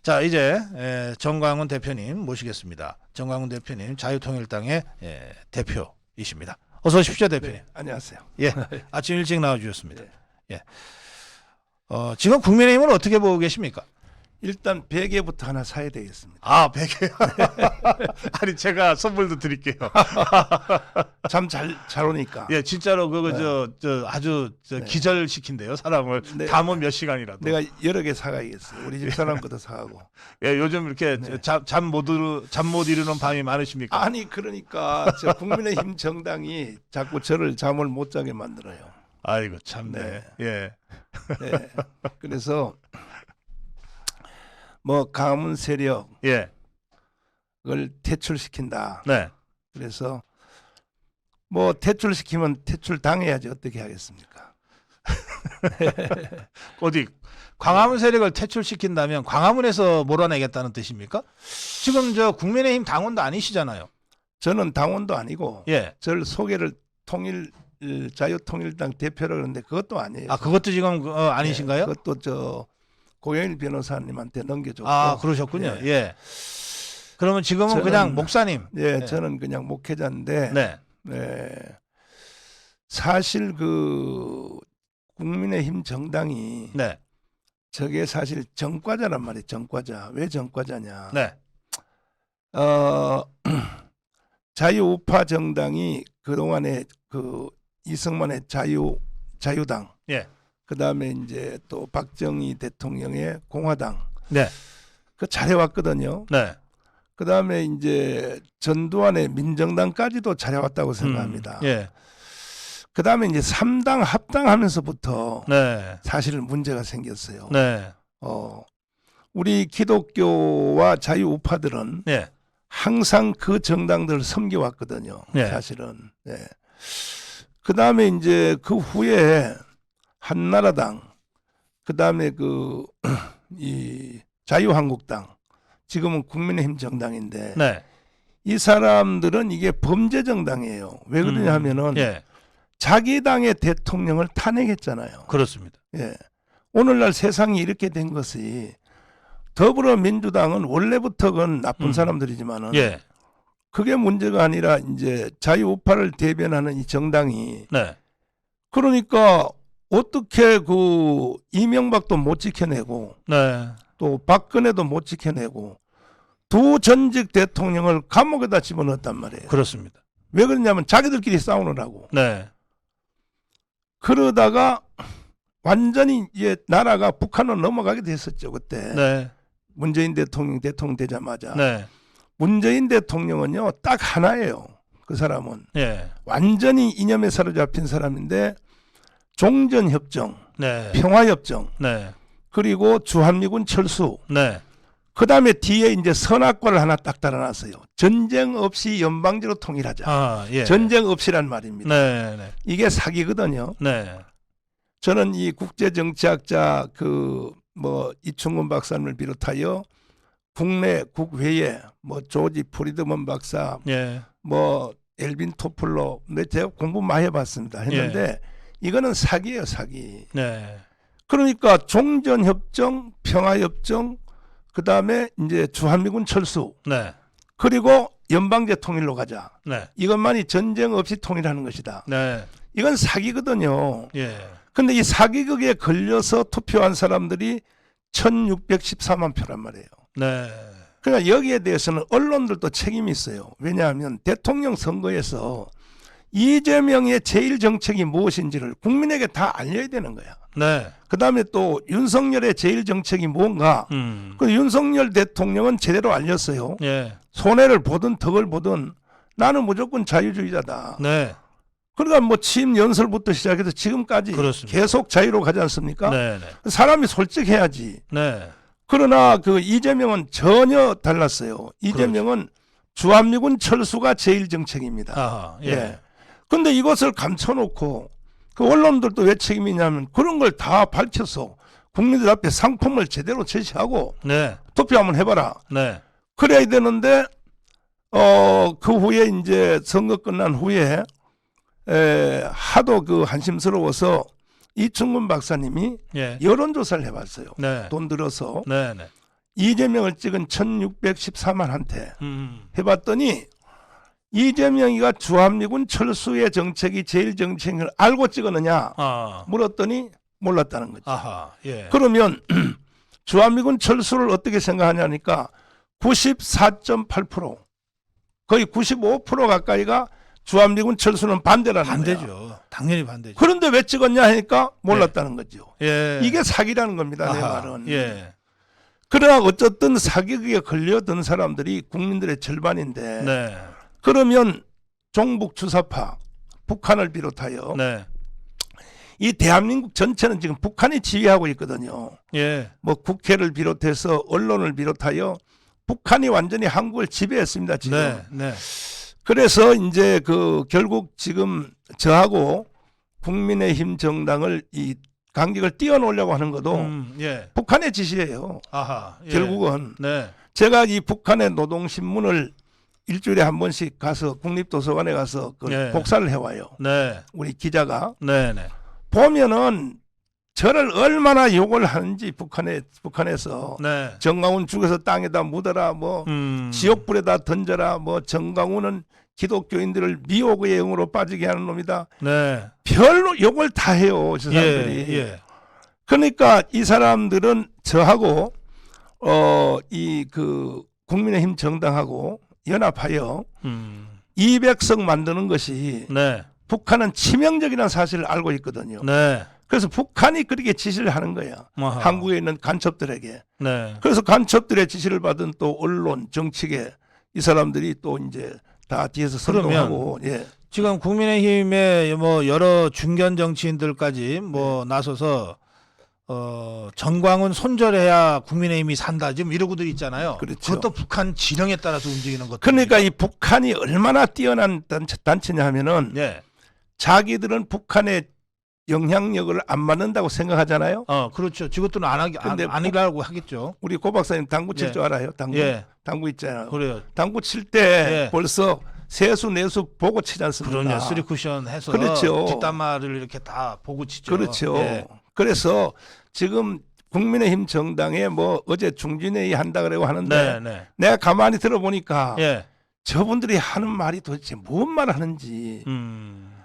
자, 이제 정광훈 대표님 모시겠습니다. 정광훈 대표님 자유통일당의 대표이십니다. 어서 오십시오, 대표님. 네, 안녕하세요. 예, 아침 일찍 나와주셨습니다. 예. 지금 국민의힘은 어떻게 보고 계십니까? 일단 베개부터 하나 사야 되겠습니다. 아, 베개. 아니, 제가 선물도 드릴게요. 참 잘 오니까. 예, 진짜로 그거 아주 기절시킨대요, 사람을. 네. 담은 몇 시간이라도. 내가 여러 개 사가야겠어요. 우리 집 사람 것도 사가고. 예, 요즘 이렇게 잠 못 이루는 밤이 많으십니까? 아니 그러니까 저 국민의힘 정당이 자꾸 저를 잠을 못 자게 만들어요. 아이고 참네. 네. 예. 네. 그래서 뭐 가문 세력을 예. 퇴출시킨다. 네. 그래서 뭐 퇴출시키면 퇴출 당해야지 어떻게 하겠습니까? 어디 광화문 세력을 퇴출시킨다면 광화문에서 몰아내겠다는 뜻입니까? 지금 저 국민의힘 당원도 아니시잖아요. 저는 당원도 아니고 예. 저를 소개를 자유통일당 대표라 그러는데 그것도 아니에요. 아, 그것도 지금 아니신가요? 네, 그것도 저 고영일 변호사님한테 넘겨줬고. 아, 그러셨군요. 네. 예. 그러면 지금은 그냥 목사님. 예, 네. 저는 그냥 목회자인데. 네. 네. 사실 그 국민의힘 정당이 네. 저게 사실 정과자란 말이에요. 정과자. 왜 정과자냐? 네. 자유우파 정당이 그동안에 그 이승만의 자유당. 예. 그다음에 이제 또 박정희 대통령의 공화당. 네. 그 잘해왔거든요. 네. 그다음에 이제 전두환의 민정당까지도 잘해왔다고 생각합니다. 예. 그다음에 이제 3당 합당하면서부터 네. 사실 문제가 생겼어요. 네. 우리 기독교와 자유우파들은 네. 항상 그 정당들을 섬겨왔거든요. 네. 사실은. 네. 그다음에 이제 그 후에 한나라당, 그다음에 이 자유한국당, 지금은 국민의힘 정당인데 네. 이 사람들은 이게 범죄 정당이에요. 왜 그러냐 하면은 예. 자기 당의 대통령을 탄핵했잖아요. 그렇습니다. 예. 오늘날 세상이 이렇게 된 것이 더불어민주당은 원래부터 그건 나쁜 사람들이지만은 예. 그게 문제가 아니라 이제 자유우파를 대변하는 이 정당이 네. 그러니까 어떻게 그 이명박도 못 지켜내고 네. 또 박근혜도 못 지켜내고 두 전직 대통령을 감옥에다 집어넣었단 말이에요. 그렇습니다. 왜 그러냐면 자기들끼리 싸우느라고. 네. 그러다가 완전히 이제 나라가 북한으로 넘어가게 됐었죠. 그때. 네. 문재인 대통령 되자마자. 네. 문재인 대통령은요. 딱 하나예요. 그 사람은. 예. 완전히 이념에 사로잡힌 사람인데 종전협정, 네. 평화협정, 네. 그리고 주한미군 철수. 네. 그 다음에 뒤에 이제 선악과를 하나 딱 달아놨어요. 전쟁 없이 연방제로 통일하자. 아, 예. 전쟁 없이란 말입니다. 네. 네. 이게 사기거든요. 네. 저는 이 국제정치학자 이충근 박사님을 비롯하여 국내 국회에 조지 프리드먼 박사, 예. 엘빈 토플러, 제가 공부 많이 해봤습니다. 했는데 이거는 사기예요, 사기. 네. 그러니까 종전협정, 평화협정, 그 다음에 이제 주한미군 철수, 네. 그리고 연방제 통일로 가자. 네. 이것만이 전쟁 없이 통일하는 것이다. 네. 이건 사기거든요. 예. 근데 이 사기극에 걸려서 투표한 사람들이 1614만 표란 말이에요. 네. 그러니까 여기에 대해서는 언론들도 책임이 있어요. 왜냐하면 대통령 선거에서 이재명의 제일 정책이 무엇인지를 국민에게 다 알려야 되는 거야. 네. 그 다음에 또 윤석열의 제일 정책이 뭔가. 그 윤석열 대통령은 제대로 알렸어요. 예. 손해를 보든 덕을 보든 나는 무조건 자유주의자다. 네. 그러니까 취임 연설부터 시작해서 지금까지 그렇습니다. 계속 자유로 가지 않습니까? 네. 네. 사람이 솔직해야지. 네. 그러나 그 이재명은 전혀 달랐어요. 이재명은 주한미군 철수가 제일 정책입니다. 아하. 예. 예. 근데 이것을 감춰놓고 그 언론들도 왜 책임이 있냐면 그런 걸 다 밝혀서 국민들 앞에 상품을 제대로 제시하고 네. 투표 한번 해봐라. 네. 그래야 되는데 그 후에 이제 선거 끝난 후에 하도 그 한심스러워서 이충근 박사님이 예. 여론조사를 해봤어요. 네. 돈 들어서. 네. 네. 이재명을 찍은 1614만한테 해봤더니 이재명이가 주한미군 철수의 정책이 제일 정책인 걸 알고 찍었느냐 물었더니 몰랐다는 거죠. 아하, 예. 그러면 주한미군 철수를 어떻게 생각하냐니까 94.8% 거의 95% 가까이가 주한미군 철수는 반대라는 반대죠. 거야. 당연히 반대죠. 그런데 왜 찍었냐 하니까 몰랐다는 거죠. 예. 이게 사기라는 겁니다. 내 아하, 말은. 예. 그러나 어쨌든 사기극에 걸려든 사람들이 국민들의 절반인데 네. 그러면 종북 주사파 북한을 비롯하여 네. 이 대한민국 전체는 지금 북한이 지휘하고 있거든요. 예. 뭐 국회를 비롯해서 언론을 비롯하여 북한이 완전히 한국을 지배했습니다. 지금. 네. 네. 그래서 이제 그 결국 지금 저하고 국민의힘 정당을 이 간격을 띄워놓으려고 하는 것도 예. 북한의 지시예요. 아하. 예. 결국은 네. 제가 이 북한의 노동신문을 일주일에 한 번씩 가서 국립도서관에 가서 그 예. 복사를 해와요. 네. 우리 기자가 네. 네. 보면은 저를 얼마나 욕을 하는지 북한에서 네. 정강훈 죽여서 땅에다 묻어라 뭐 지옥불에다 던져라 뭐 정강훈은 기독교인들을 미혹의 영으로 빠지게 하는 놈이다. 네. 별로 욕을 다 해요. 저 사람들이. 예. 예. 그러니까 이 사람들은 저하고 이 그 국민의힘 정당하고 연합하여 200석 만드는 것이 네. 북한은 치명적이라는 사실을 알고 있거든요. 네. 그래서 북한이 그렇게 지시를 하는 거야. 아하. 한국에 있는 간첩들에게. 네. 그래서 간첩들의 지시를 받은 또 언론, 정치계 이 사람들이 또 이제 다 뒤에서 선동하고. 예. 지금 국민의힘의 뭐 여러 중견 정치인들까지 뭐 나서서 정광훈 손절해야 국민의힘이 산다 지금 이러고들 있잖아요. 그렇죠. 그것도 북한 진영에 따라서 움직이는 것도. 그러니까 이 북한이 얼마나 뛰어난 단체냐 하면은 예. 자기들은 북한의 영향력을 안 받는다고 생각하잖아요. 그렇죠. 저것들은 근데 아니라고 하겠죠. 우리 고 박사님 당구 칠 예. 줄 알아요? 당구. 예. 당구 있잖아요. 그래요. 당구 칠 때 예. 벌써 세수 내수 보고 치지 않습니까? 그러냐. 쓰리 쿠션 해서 그렇죠. 뒷담화를 이렇게 다 보고 치죠. 그렇죠. 예. 그래서 지금 국민의힘 정당에 뭐 어제 중진회의 한다 그러고 하는데 네, 네. 내가 가만히 들어보니까 예. 저분들이 하는 말이 도대체 뭔 말 하는지.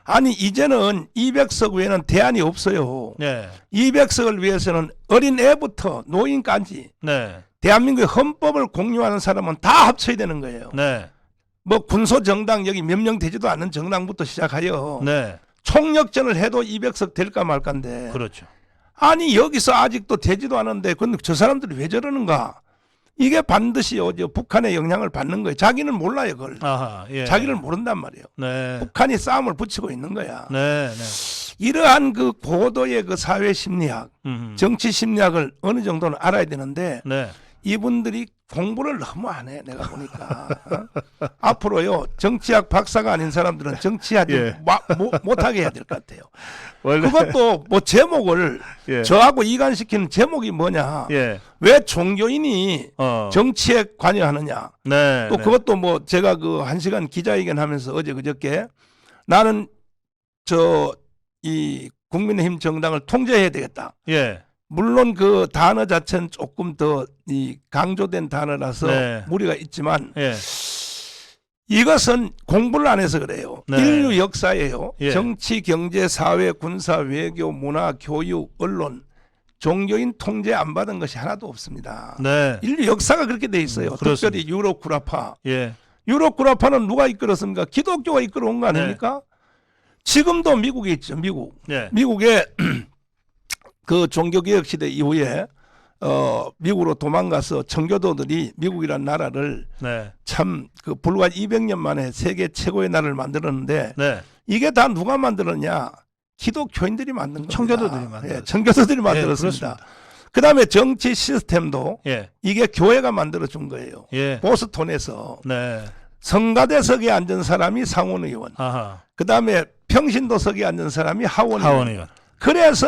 아니 이제는 200석 외에는 대안이 없어요. 네. 200석을 위해서는 어린 애부터 노인까지 네. 대한민국의 헌법을 공유하는 사람은 다 합쳐야 되는 거예요. 네. 뭐 군소 정당 여기 몇 명 되지도 않는 정당부터 시작하여 네. 총력전을 해도 200석 될까 말까인데 그렇죠. 아니 여기서 아직도 되지도 않은데 근데 저 사람들이 왜 저러는가? 이게 반드시 북한의 영향을 받는 거예요. 자기는 몰라요 그걸. 아하, 예. 자기를 모른단 말이에요. 네. 북한이 싸움을 붙이고 있는 거야. 네. 네. 이러한 그 고도의 그 사회 심리학, 음. 정치 심리학을 어느 정도는 알아야 되는데 네. 이분들이 공부를 너무 안 해. 내가 보니까 앞으로요 정치학 박사가 아닌 사람들은 정치하지 예. 못하게 해야 될 것 같아요. 원래 그것도 뭐 제목을 예. 저하고 이간시키는 제목이 뭐냐? 예. 왜 종교인이 정치에 관여하느냐? 네. 또 네. 그것도 뭐 제가 그 1시간 기자회견하면서 어제 그저께 나는 이 국민의힘 정당을 통제해야 되겠다. 예. 물론 그 단어 자체는 조금 더 이 강조된 단어라서 네. 무리가 있지만 예. 이것은 공부를 안 해서 그래요. 네. 인류 역사예요. 예. 정치, 경제, 사회, 군사, 외교, 문화, 교육, 언론, 종교인 통제 안 받은 것이 하나도 없습니다. 네. 인류 역사가 그렇게 돼 있어요. 그렇습니다. 특별히 유럽 구라파. 예. 유럽 구라파는 누가 이끌었습니까? 기독교가 이끌어온 거 아닙니까? 지금도 미국에 있죠. 미국. 예. 미국에 그 종교개혁 시대 이후에 미국으로 도망가서 청교도들이 미국이라는 나라를 네. 참 그 불과 200년 만에 세계 최고의 나라를 만들었는데 네. 이게 다 누가 만들었냐? 기독교인들이 만든 겁니다. 청교도들이 만들었어요. 예, 청교도들이 예, 만들었습니다. 그렇습니다. 그다음에 정치 시스템도 예. 이게 교회가 만들어 준 거예요. 예. 보스톤에서 네. 성가대석에 앉은 사람이 상원의원, 아하. 그다음에 평신도석에 앉은 사람이 하원의원. 하원의원. 그래서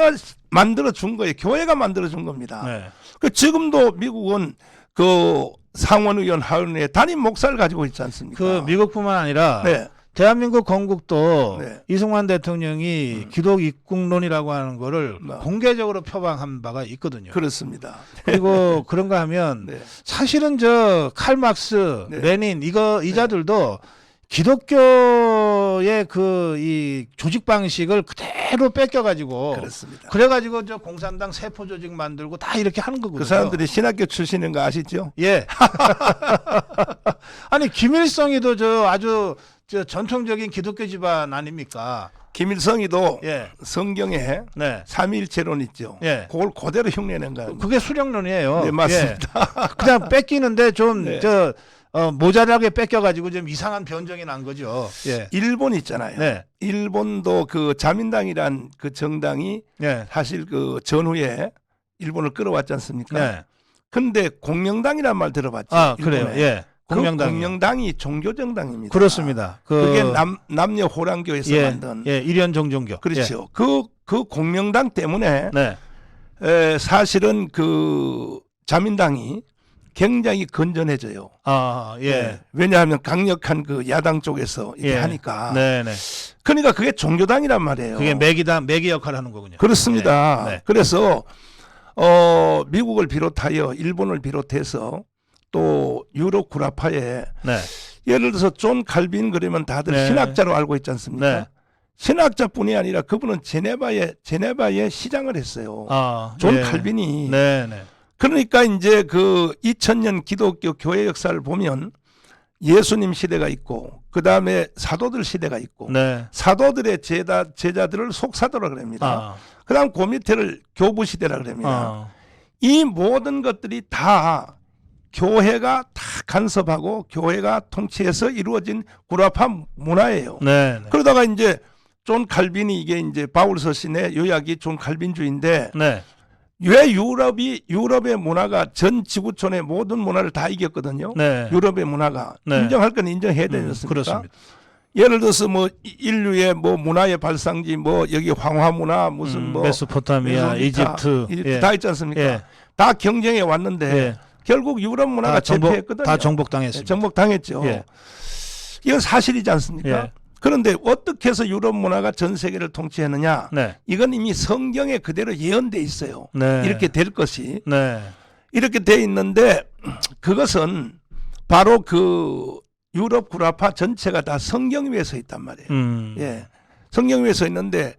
만들어 준 거예요. 교회가 만들어 준 겁니다. 네. 그 지금도 미국은 그 상원의원, 하원의원 담임 목사를 가지고 있지 않습니까? 그 미국뿐만 아니라 네. 대한민국 건국도 네. 이승만 대통령이 기독 입국론이라고 하는 거를 네. 공개적으로 표방한 바가 있거든요. 그렇습니다. 그리고 그런가 하면 네. 사실은 저 칼 막스, 네. 레닌 이자들도 기독교의 그 이 조직 방식을 그대로 뺏겨가지고 그렇습니다. 그래가지고 저 공산당 세포 조직 만들고 다 이렇게 하는 거거든요. 그 사람들이 신학교 출신인 거 아시죠? 예. 아니 김일성이도 저 아주 저 전통적인 기독교 집안 아닙니까? 김일성이도 예. 성경에 네. 삼위일체론 있죠. 예. 그걸 그대로 흉내낸 거예요. 그게 수령론이에요. 네, 맞습니다. 예. 그냥 뺏기는데 좀 네. 저 모자라게 뺏겨가지고 좀 이상한 변정이 난 거죠. 예. 일본 있잖아요. 네. 일본도 그 자민당이란 그 정당이 네. 사실 그 전후에 일본을 끌어왔지 않습니까? 네. 근데 공명당이란 말 들어봤죠? 아 그래요. 일본에. 예. 그 공명당. 공명당이 종교정당입니다. 그렇습니다. 그게 남녀 호랑교에서 예. 만든 예. 일연정종교. 그렇죠. 그 공명당 때문에 예. 네. 사실은 그 자민당이 굉장히 건전해져요. 아 예. 네. 왜냐하면 강력한 그 야당 쪽에서 이렇게 예. 하니까. 네네. 그러니까 그게 종교당이란 말이에요. 그게 매기 역할을 하는 거군요. 그렇습니다. 네. 네. 그래서 미국을 비롯하여 일본을 비롯해서 또 유럽 구라파에 네. 예를 들어서 존 칼빈 그러면 다들 네. 신학자로 알고 있지 않습니까? 네. 신학자뿐이 아니라 그분은 제네바에 시장을 했어요. 아, 존 예. 칼빈이. 네네. 그러니까 이제 그 2000년 기독교 교회 역사를 보면 예수님 시대가 있고 그 다음에 사도들 시대가 있고 네. 사도들의 제자들을 속사도라 그럽니다. 아. 그 다음 그 밑에를 교부 시대라 그럽니다. 아. 이 모든 것들이 다 교회가 다 간섭하고 교회가 통치해서 이루어진 구라파 문화예요. 네. 그러다가 이제 존 칼빈이 이게 이제 바울 서신의 요약이 존 칼빈주의인데 네. 왜 유럽의 문화가 전 지구촌의 모든 문화를 다 이겼거든요. 네. 유럽의 문화가 네. 인정할 건 인정해야 되지 않습니까? 그렇습니다. 예를 들어서 뭐 인류의 뭐 문화의 발상지 뭐 여기 황화 문화 무슨 뭐 메소포타미아, 이집트, 예. 다 있지 않습니까? 예. 다 경쟁해 왔는데 예. 결국 유럽 문화가 제패했거든요. 다 정복당했습니다. 정복당했죠. 예. 이건 사실이지 않습니까? 예. 그런데 어떻게 해서 유럽 문화가 전 세계를 통치했느냐? 네. 이건 이미 성경에 그대로 예언돼 있어요. 네. 이렇게 될 것이. 네. 이렇게 돼 있는데 그것은 바로 그 유럽 구라파 전체가 다 성경 위에 서 있단 말이에요. 예. 성경 위에 서 있는데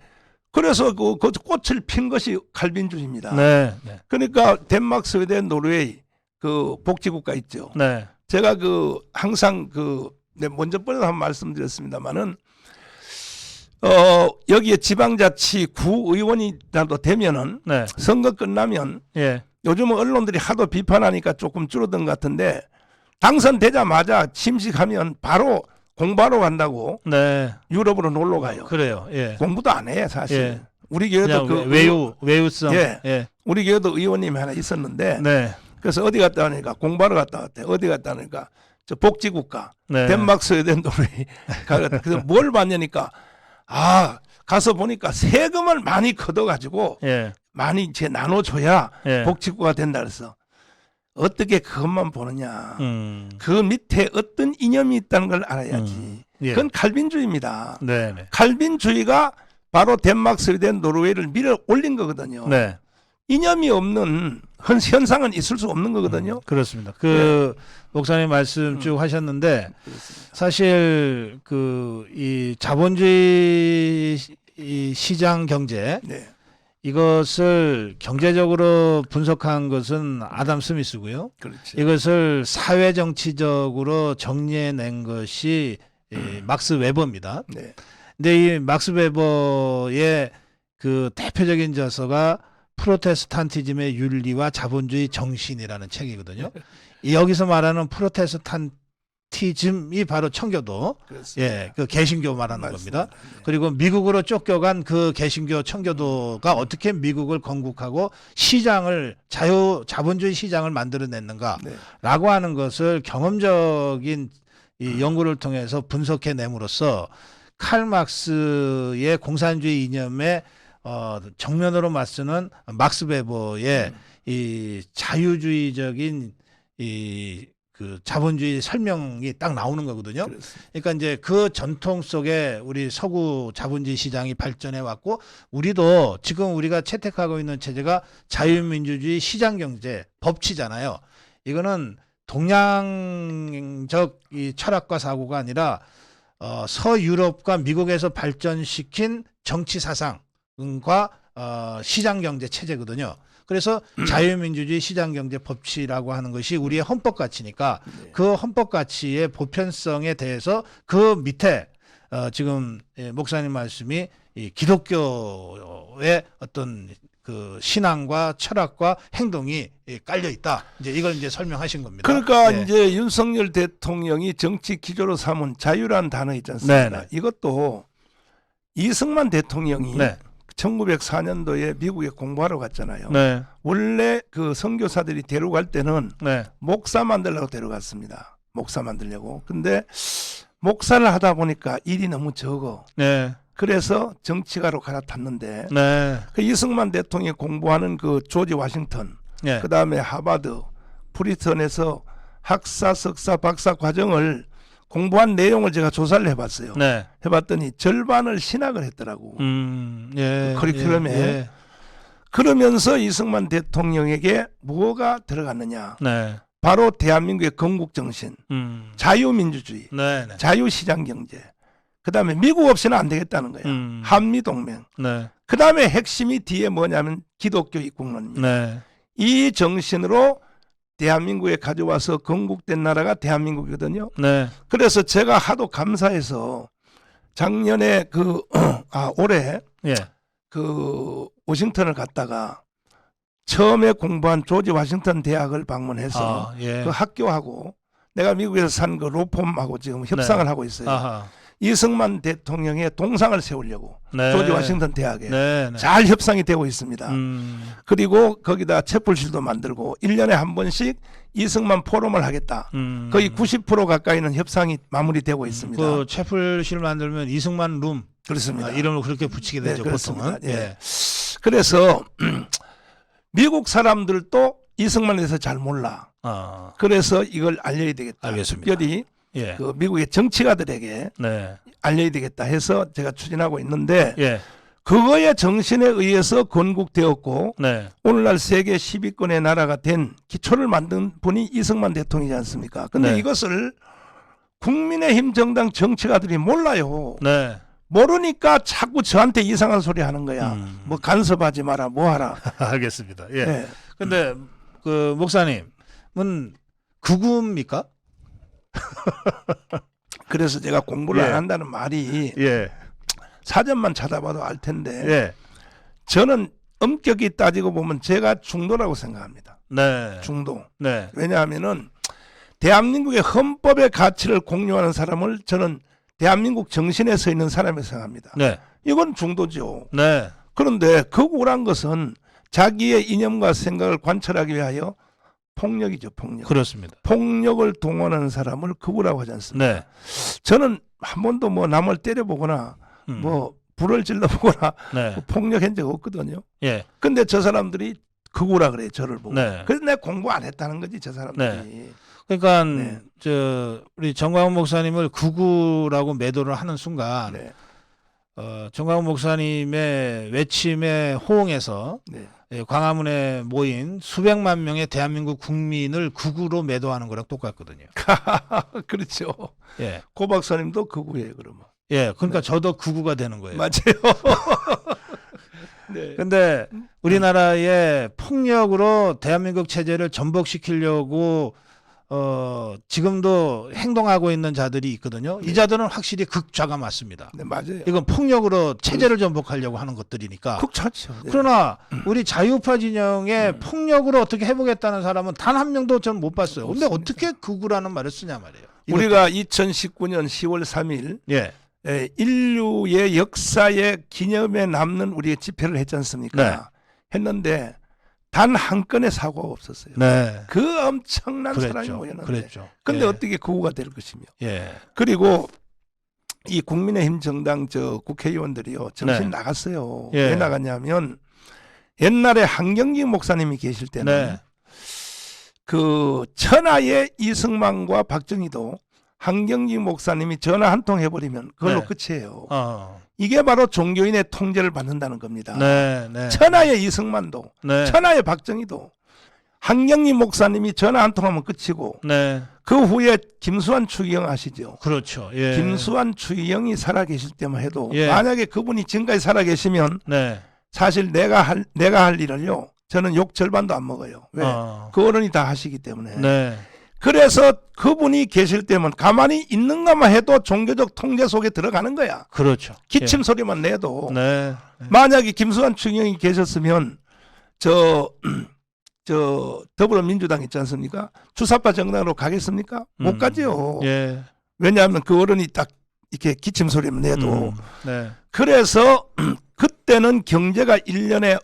그래서 그 꽃을 핀 것이 칼빈주의입니다. 네. 네. 그러니까 덴마크, 스웨덴, 노르웨이 그 복지국가 있죠. 네. 제가 그 항상 먼저 번에도 한번 말씀드렸습니다만은 여기에 지방자치 구의원이라도 되면은 네. 선거 끝나면 예. 요즘은 언론들이 하도 비판하니까 조금 줄어든 것 같은데 당선되자마자 침식하면 바로 공부하러 간다고 네. 유럽으로 놀러 가요. 그래요. 예. 공부도 안 해 사실. 예. 우리 교회도 그냥 외유성. 예. 예. 우리 교회도 의원님이 하나 있었는데 네. 그래서 어디 갔다 하니까 공부하러 갔다 왔대. 어디 갔다 하니까 저 복지국가 네. 덴마크, 스웨덴, 노르웨이 가갔다. 그래서 뭘 봤냐니까 가서 보니까 세금을 많이 걷어가지고 예. 많이 이제 나눠줘야 예. 복지국가 된다 그래서 어떻게 그것만 보느냐. 그 밑에 어떤 이념이 있다는 걸 알아야지. 예. 그건 칼빈주의입니다. 네. 네. 칼빈주의가 바로 덴마크, 스웨덴, 노르웨이를 밀어 올린 거거든요. 네. 이념이 없는 현상은 있을 수 없는 거거든요. 그렇습니다. 목사님 말씀 쭉 하셨는데 그렇습니다. 사실 이 자본주의 이 시장 경제 네. 이것을 경제적으로 분석한 것은 아담 스미스고요. 그렇죠. 이것을 사회 정치적으로 정리해낸 것이 이 막스 웨버입니다. 네. 근데 이 막스 웨버의 그 대표적인 저서가 프로테스탄티즘의 윤리와 자본주의 정신이라는 책이거든요. 여기서 말하는 프로테스탄티즘이 바로 청교도, 그렇습니다. 예, 그 개신교 말하는 맞습니다. 겁니다. 그리고 미국으로 쫓겨간 그 개신교 청교도가 어떻게 미국을 건국하고 시장을 자본주의 시장을 만들어냈는가라고 네. 하는 것을 경험적인 이 연구를 통해서 분석해냄으로써 칼 막스의 공산주의 이념에 정면으로 맞서는 막스 베버의 이 자유주의적인 이 그 자본주의 설명이 딱 나오는 거거든요. 그렇습니다. 그러니까 이제 그 전통 속에 우리 서구 자본주의 시장이 발전해 왔고 우리도 지금 우리가 채택하고 있는 체제가 자유민주주의 시장경제 법치잖아요. 이거는 동양적 이 철학과 사고가 아니라 서유럽과 미국에서 발전시킨 정치 사상과 시장경제 체제거든요. 그래서 자유민주주의 시장경제 법치라고 하는 것이 우리의 헌법 가치니까 그 헌법 가치의 보편성에 대해서 그 밑에 지금 목사님 말씀이 이 기독교의 어떤 그 신앙과 철학과 행동이 깔려 있다. 이제 이걸 이제 설명하신 겁니다. 그러니까 네. 이제 윤석열 대통령이 정치 기조로 삼은 자유라는 단어 있지 않습니까? 네네. 이것도 이승만 대통령이 네. 1904년도에 미국에 공부하러 갔잖아요. 네. 원래 그 선교사들이 데려갈 때는 네. 목사 만들려고 데려갔습니다. 목사 만들려고. 근데 목사를 하다 보니까 일이 너무 적어. 네. 그래서 정치가로 갈아탔는데 네. 그 이승만 대통령이 공부하는 그 조지 워싱턴, 네. 그 다음에 하버드, 프리턴에서 학사, 석사, 박사 과정을 공부한 내용을 제가 조사를 해봤어요. 네. 해봤더니 절반을 신학을 했더라고. 예. 커리큘럼에. 예. 그러면서 이승만 대통령에게 뭐가 들어갔느냐. 네. 바로 대한민국의 건국정신, 자유민주주의, 네. 네. 자유시장경제. 그 다음에 미국 없이는 안 되겠다는 거야. 한미동맹. 네. 그 다음에 핵심이 뒤에 뭐냐면 기독교 입국론입니다. 네. 이 정신으로 대한민국에 가져와서 건국된 나라가 대한민국이거든요. 네. 그래서 제가 하도 감사해서 작년에 올해 예. 그 워싱턴을 갔다가 처음에 공부한 조지 워싱턴 대학을 방문해서 예. 그 학교하고 내가 미국에서 산 그 로펌하고 지금 협상을 하고 있어요. 아하. 이승만 대통령의 동상을 세우려고 네. 조지 워싱턴 대학에 네. 네. 잘 협상이 되고 있습니다. 그리고 거기다 채플실도 만들고 1년에 한 번씩 이승만 포럼을 하겠다. 거의 90% 가까이는 협상이 마무리되고 있습니다. 그 채플실 만들면 이승만 룸 그렇습니다. 이름을 그렇게 붙이게 네, 되죠. 그렇습니다. 보통은. 예. 그래서 미국 사람들도 이승만에 대해서 잘 몰라. 그래서 이걸 알려야 되겠다. 알겠습니다. 특별히 예. 그 미국의 정치가들에게 네. 알려야 되겠다 해서 제가 추진하고 있는데 예. 그거의 정신에 의해서 건국되었고 네. 오늘날 세계 10위권의 나라가 된 기초를 만든 분이 이승만 대통령이지 않습니까? 근데 네. 이것을 국민의힘 정당 정치가들이 몰라요. 네. 모르니까 자꾸 저한테 이상한 소리 하는 거야. 뭐 간섭하지 마라, 뭐 하라. 알겠습니다. 예. 네. 근데 그 목사님은 극우입니까? 그래서 제가 공부를 예. 안 한다는 말이 예. 사전만 찾아봐도 알 텐데 예. 저는 엄격히 따지고 보면 제가 중도라고 생각합니다. 네. 중도. 네. 왜냐하면은 대한민국의 헌법의 가치를 공유하는 사람을 저는 대한민국 정신에 서 있는 사람이라고 생각합니다. 네. 이건 중도죠. 네. 그런데 극우란 것은 자기의 이념과 생각을 관철하기 위하여 폭력이죠. 폭력. 그렇습니다. 폭력을 동원하는 사람을 극우라고 하지 않습니까? 네. 저는 한 번도 뭐 남을 때려보거나 뭐 불을 질러보거나 네. 폭력한 적 없거든요. 예. 근데 저 사람들이 극우라 그래 저를 보고. 네. 그래서 내가 공부 안 했다는 거지 저 사람들이. 그러니까 네. 저 우리 정광훈 목사님을 극우라고 매도를 하는 순간 네. 정광훈 목사님의 외침에 호응해서 네. 광화문에 모인 수백만 명의 대한민국 국민을 극우로 매도하는 거랑 똑같거든요. 그렇죠. 예. 고 박사님도 극우예요 그러면. 예. 그러니까 네. 저도 극우가 되는 거예요. 맞아요. 네. 근데 우리나라의 폭력으로 대한민국 체제를 전복시키려고 지금도 행동하고 있는 자들이 있거든요. 이 자들은 확실히 극좌가 맞습니다. 네, 맞아요. 이건 폭력으로 체제를 전복하려고 하는 것들이니까. 극좌죠. 네. 그러나 우리 자유우파 진영의 폭력으로 어떻게 해보겠다는 사람은 단 한 명도 전 못 봤어요. 근데 없습니다. 어떻게 극우라는 말을 쓰냐 말이에요. 우리가 2019년 10월 3일 예. 인류의 역사의 기념에 남는 우리의 집회를 했지 않습니까? 네. 했는데 단 한 건의 사고가 없었어요. 네. 그 엄청난 사람이 그랬죠. 모였는데. 그랬죠. 근데 예. 어떻게 극우가 될 것이며. 예. 그리고 이 국민의힘 정당 저 국회의원들이요. 정신 네. 나갔어요. 예. 왜 나갔냐면 옛날에 한경직 목사님이 계실 때는 네. 그 천하의 이승만과 박정희도 한경직 목사님이 전화 한 통 해버리면 그걸로 네. 끝이에요. 어. 이게 바로 종교인의 통제를 받는다는 겁니다. 네, 네. 천하의 이승만도 네. 천하의 박정희도 한경직 목사님이 전화 한 통 하면 끝이고 네. 그 후에 김수환 추기경 아시죠? 그렇죠. 예. 김수환 추기경이 살아계실 때만 해도 예. 만약에 그분이 지금까지 살아계시면 네. 사실 내가 할 일을요 저는 욕 절반도 안 먹어요. 왜? 그 어른이 다 하시기 때문에. 네. 그래서 그분이 계실 때면 가만히 있는 것만 해도 종교적 통제 속에 들어가는 거야. 그렇죠. 기침 소리만 내도. 네. 만약에 김수환 추기경이 계셨으면 저 더불어민주당 있지 않습니까? 주사파 정당으로 가겠습니까? 못 가죠. 예. 왜냐하면 그 어른이 딱 이렇게 기침 소리만 내도. 네. 그래서 그때는 경제가 1년에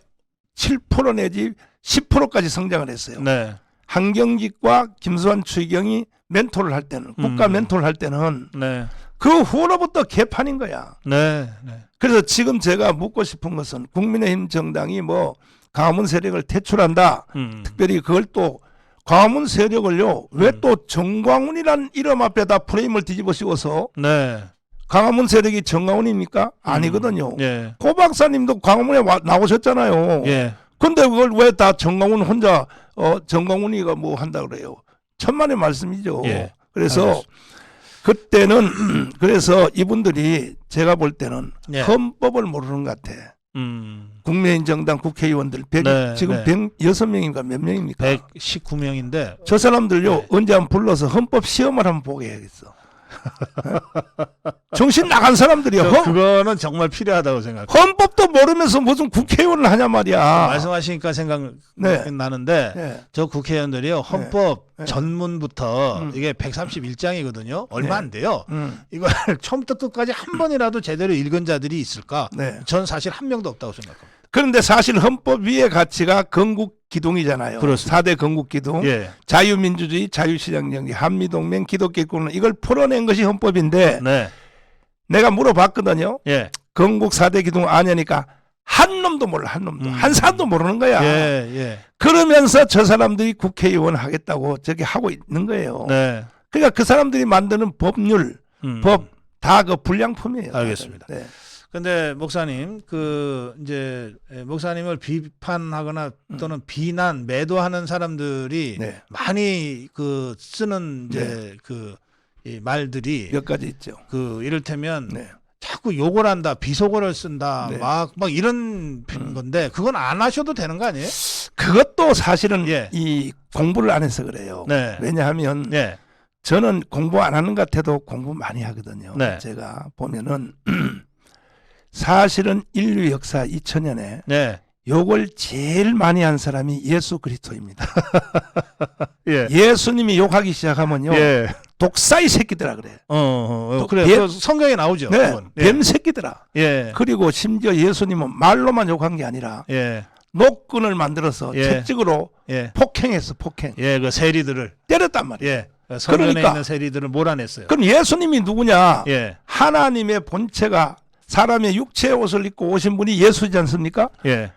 7% 내지 10%까지 성장을 했어요. 네. 한경직과 김수환 추기경이 멘토를 할 때는 국가 멘토를 할 때는 네. 그 후로부터 개판인 거야. 네. 네. 그래서 지금 제가 묻고 싶은 것은 국민의힘 정당이 뭐 광화문 세력을 퇴출한다. 특별히 그걸 또 광화문 세력을요. 왜 또 정광훈이란 이름 앞에다 프레임을 뒤집어 씌워서 네. 광화문 세력이 정광훈입니까? 아니거든요. 예. 고 박사님도 광화문에 나오셨잖아요. 예. 근데 그걸 왜 다 정광훈 혼자 정광훈이가 뭐 한다 그래요. 천만의 말씀이죠. 예. 그래서 알겠습니다. 그때는 그래서 이분들이 제가 볼 때는 예. 헌법을 모르는 것 같아. 국민의힘 정당 국회의원들 네, 지금 네. 106명인가 몇 명입니까? 119명인데 저 사람들요 네. 언제 한번 불러서 헌법 시험을 한번 보게 해야겠어. 정신 나간 사람들이요. 그거는 정말 필요하다고 생각해요. 헌법도 모르면서 무슨 국회의원을 하냐 말이야. 말씀하시니까 생각 네. 나는데 네. 저 국회의원들이요 헌법 네. 전문부터 이게 131장이거든요. 얼마 안 돼요. 음. 이걸 처음부터 끝까지 한 번이라도 제대로 읽은 자들이 있을까? 네. 전 사실 한 명도 없다고 생각합니다. 그런데 사실 헌법 위의 가치가 건국 기둥이잖아요. 그렇습니다. 4대 건국 기둥. 예. 자유민주주의, 자유시장정치, 한미동맹, 기독교권은 이걸 풀어낸 것이 헌법인데 네. 내가 물어봤거든요. 예. 건국 4대 기둥 아냐니까 한 놈도 몰라. 한 놈도. 한 사람도 모르는 거야. 예. 예. 그러면서 저 사람들이 국회의원 하겠다고 저기 하고 있는 거예요. 네. 그러니까 그 사람들이 만드는 법률, 법 다 그 불량품이에요. 알겠습니다. 네. 근데 목사님 이제 목사님을 비판하거나 또는 비난 매도하는 사람들이 네. 많이 쓰는 이제 이 말들이 몇 가지 있죠. 이를테면 네. 자꾸 욕을 한다, 비속어를 쓴다, 네. 막 이런 건데 그건 안 하셔도 되는 거 아니에요? 그것도 사실은 예. 이 공부를 안 해서 그래요. 네. 왜냐하면 예. 저는 공부 안 하는 것 같아도 공부 많이 하거든요. 네. 제가 보면은 사실은 인류 역사 2000년에 네. 욕을 제일 많이 한 사람이 예수 그리스도입니다. 예. 예수님이 욕하기 시작하면요. 예. 독사이 새끼들아 그래. 그래. 뱀- 성경에 나오죠. 네. 그건. 예. 뱀 새끼들아. 예. 그리고 심지어 예수님은 말로만 욕한 게 아니라 예. 노끈을 만들어서 예. 채찍으로 예. 폭행했어. 폭행. 예. 그 세리들을 때렸단 말이에요. 예. 성전에 그러니까. 있는 세리들을 몰아냈어요. 그럼 예수님이 누구냐? 예. 하나님의 본체가 사람의 육체의 옷을 입고 오신 분이 예수지 않습니까? 예.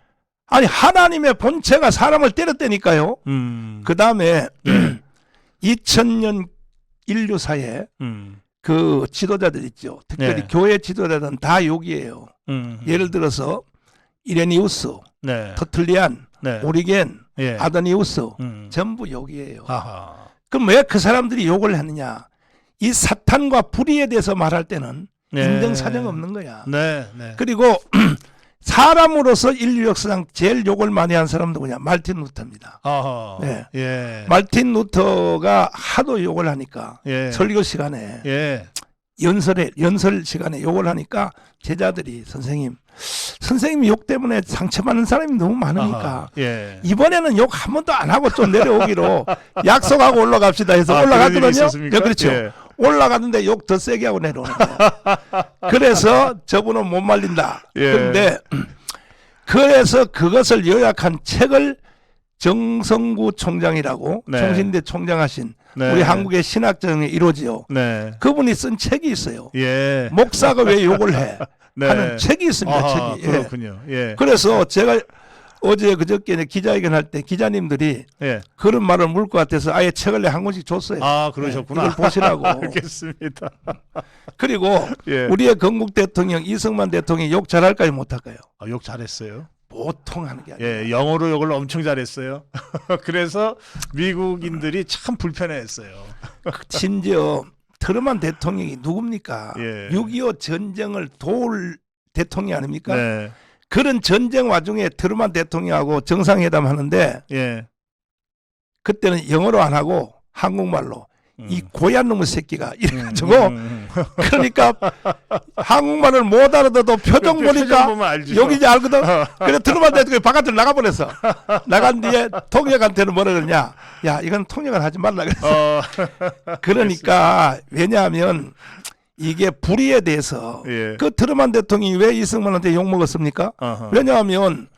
아니 하나님의 본체가 사람을 때렸다니까요. 그 다음에 2000년 인류사에 그 지도자들 있죠. 특별히 네. 교회 지도자들은 다 욕이에요. 예를 들어서 이레니우스, 네. 터틀리안, 네. 오리겐, 예. 아더니우스 전부 욕이에요. 그럼 왜 그 사람들이 욕을 하느냐? 이 사탄과 불의에 대해서 말할 때는 네. 인정사정 없는 거야. 네. 네. 그리고 사람으로서 인류 역사상 제일 욕을 많이 한 사람 누구냐? 말틴 루터입니다. 아하. 네. 예. 말틴 루터가 하도 욕을 하니까 예. 설교 시간에 예. 연설 시간에 욕을 하니까 제자들이 선생님 욕 때문에 상처받는 사람이 너무 많으니까 아하. 예. 이번에는 욕 한 번도 안 하고 좀 내려오기로 약속하고 올라갑시다 해서 그런 일이 올라갔거든요. 있었습니까? 네, 그렇죠. 예. 올라갔는데 욕 더 세게 하고 내려오는 거예요. 그래서 저분은 못 말린다. 예. 그런데 그래서 그것을 요약한 책을 정성구 총장이라고 네. 총신대 총장하신 네. 우리 한국의 신학정의 1호지요. 네. 그분이 쓴 책이 있어요. 예. 목사가 왜 욕을 해? 네. 하는 책이 있습니다. 아하, 책이. 예. 그렇군요. 예. 그래서 제가 어제 그저께 기자회견 할 때 기자님들이 예. 그런 말을 물 것 같아서 아예 책을 내 한 권씩 줬어요. 아, 그러셨구나. 이걸 보시라고. 알겠습니다. 그리고 예. 우리의 건국 대통령 이승만 대통령이 욕 잘할까요 못할까요? 아, 욕 잘했어요. 보통 하는 게 아니에요. 예, 영어로 욕을 엄청 잘했어요. 그래서 미국인들이 참 불편해했어요. 심지어 트루먼 대통령이 누굽니까? 예. 6.25 전쟁을 도울 대통령 아닙니까? 네. 그런 전쟁 와중에 트루먼 대통령하고 정상회담 하는데 예. 그때는 영어로 안 하고 한국말로 이 고얀 놈의 새끼가 이래가지고 그러니까 한국말을 못 알아듣도 표정 표정 보니까 보면 알죠. 여기지 알거든. 그래 트루먼 대통령이 바깥으로 나가버렸어. 나간 뒤에 통역한테는 뭐라 그러냐? 야 이건 통역을 하지 말라 그랬어. 그러니까 왜냐하면 이게 불의에 대해서 예. 그 트루먼 대통령이 왜 이승만한테 욕 먹었습니까? 어허. 왜냐하면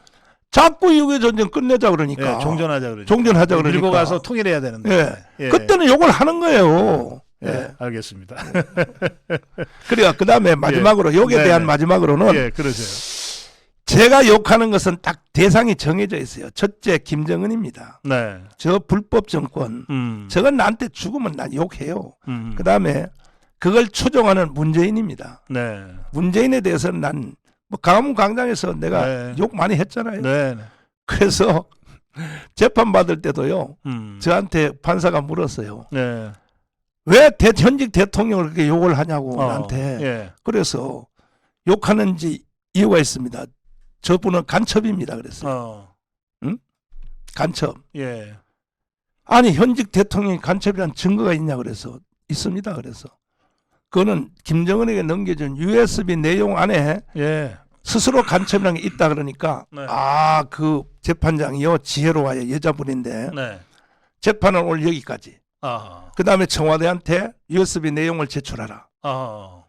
자꾸 6.25 전쟁 끝내자 그러니까. 예, 종전하자 그러죠. 종전하자 그러니까. 밀고 가서 통일해야 되는데. 예. 그때는 욕을 하는 거예요. 예. 예. 알겠습니다. 그래가 그 다음에 마지막으로 욕에 네, 대한 네. 마지막으로는 예, 그러세요. 제가 욕하는 것은 딱 대상이 정해져 있어요. 첫째 김정은입니다. 네. 저 불법 정권. 저건 나한테 죽으면 난 욕해요. 그 다음에 그걸 추종하는 문재인입니다. 네. 문재인에 대해서는 난 뭐 강화문 광장에서 내가 네. 욕 많이 했잖아요. 네. 그래서 재판 받을 때도요. 음. 저한테 판사가 물었어요. 네. 왜 현직 대통령을 그렇게 욕을 하냐고 나한테. 예. 그래서 욕하는지 이유가 있습니다. 저분은 간첩입니다. 그랬어요. 간첩. 예. 아니 현직 대통령이 간첩이란 증거가 있냐 그래서 있습니다. 그래서 그거는 김정은에게 넘겨준 USB 내용 안에 예. 스스로 간첩이라는 게 있다 그러니까 네. 아 그 재판장이요 지혜로워요 여자분인데 네. 재판은 오늘 여기까지. 아. 그 다음에 청와대한테 USB 내용을 제출하라. 아.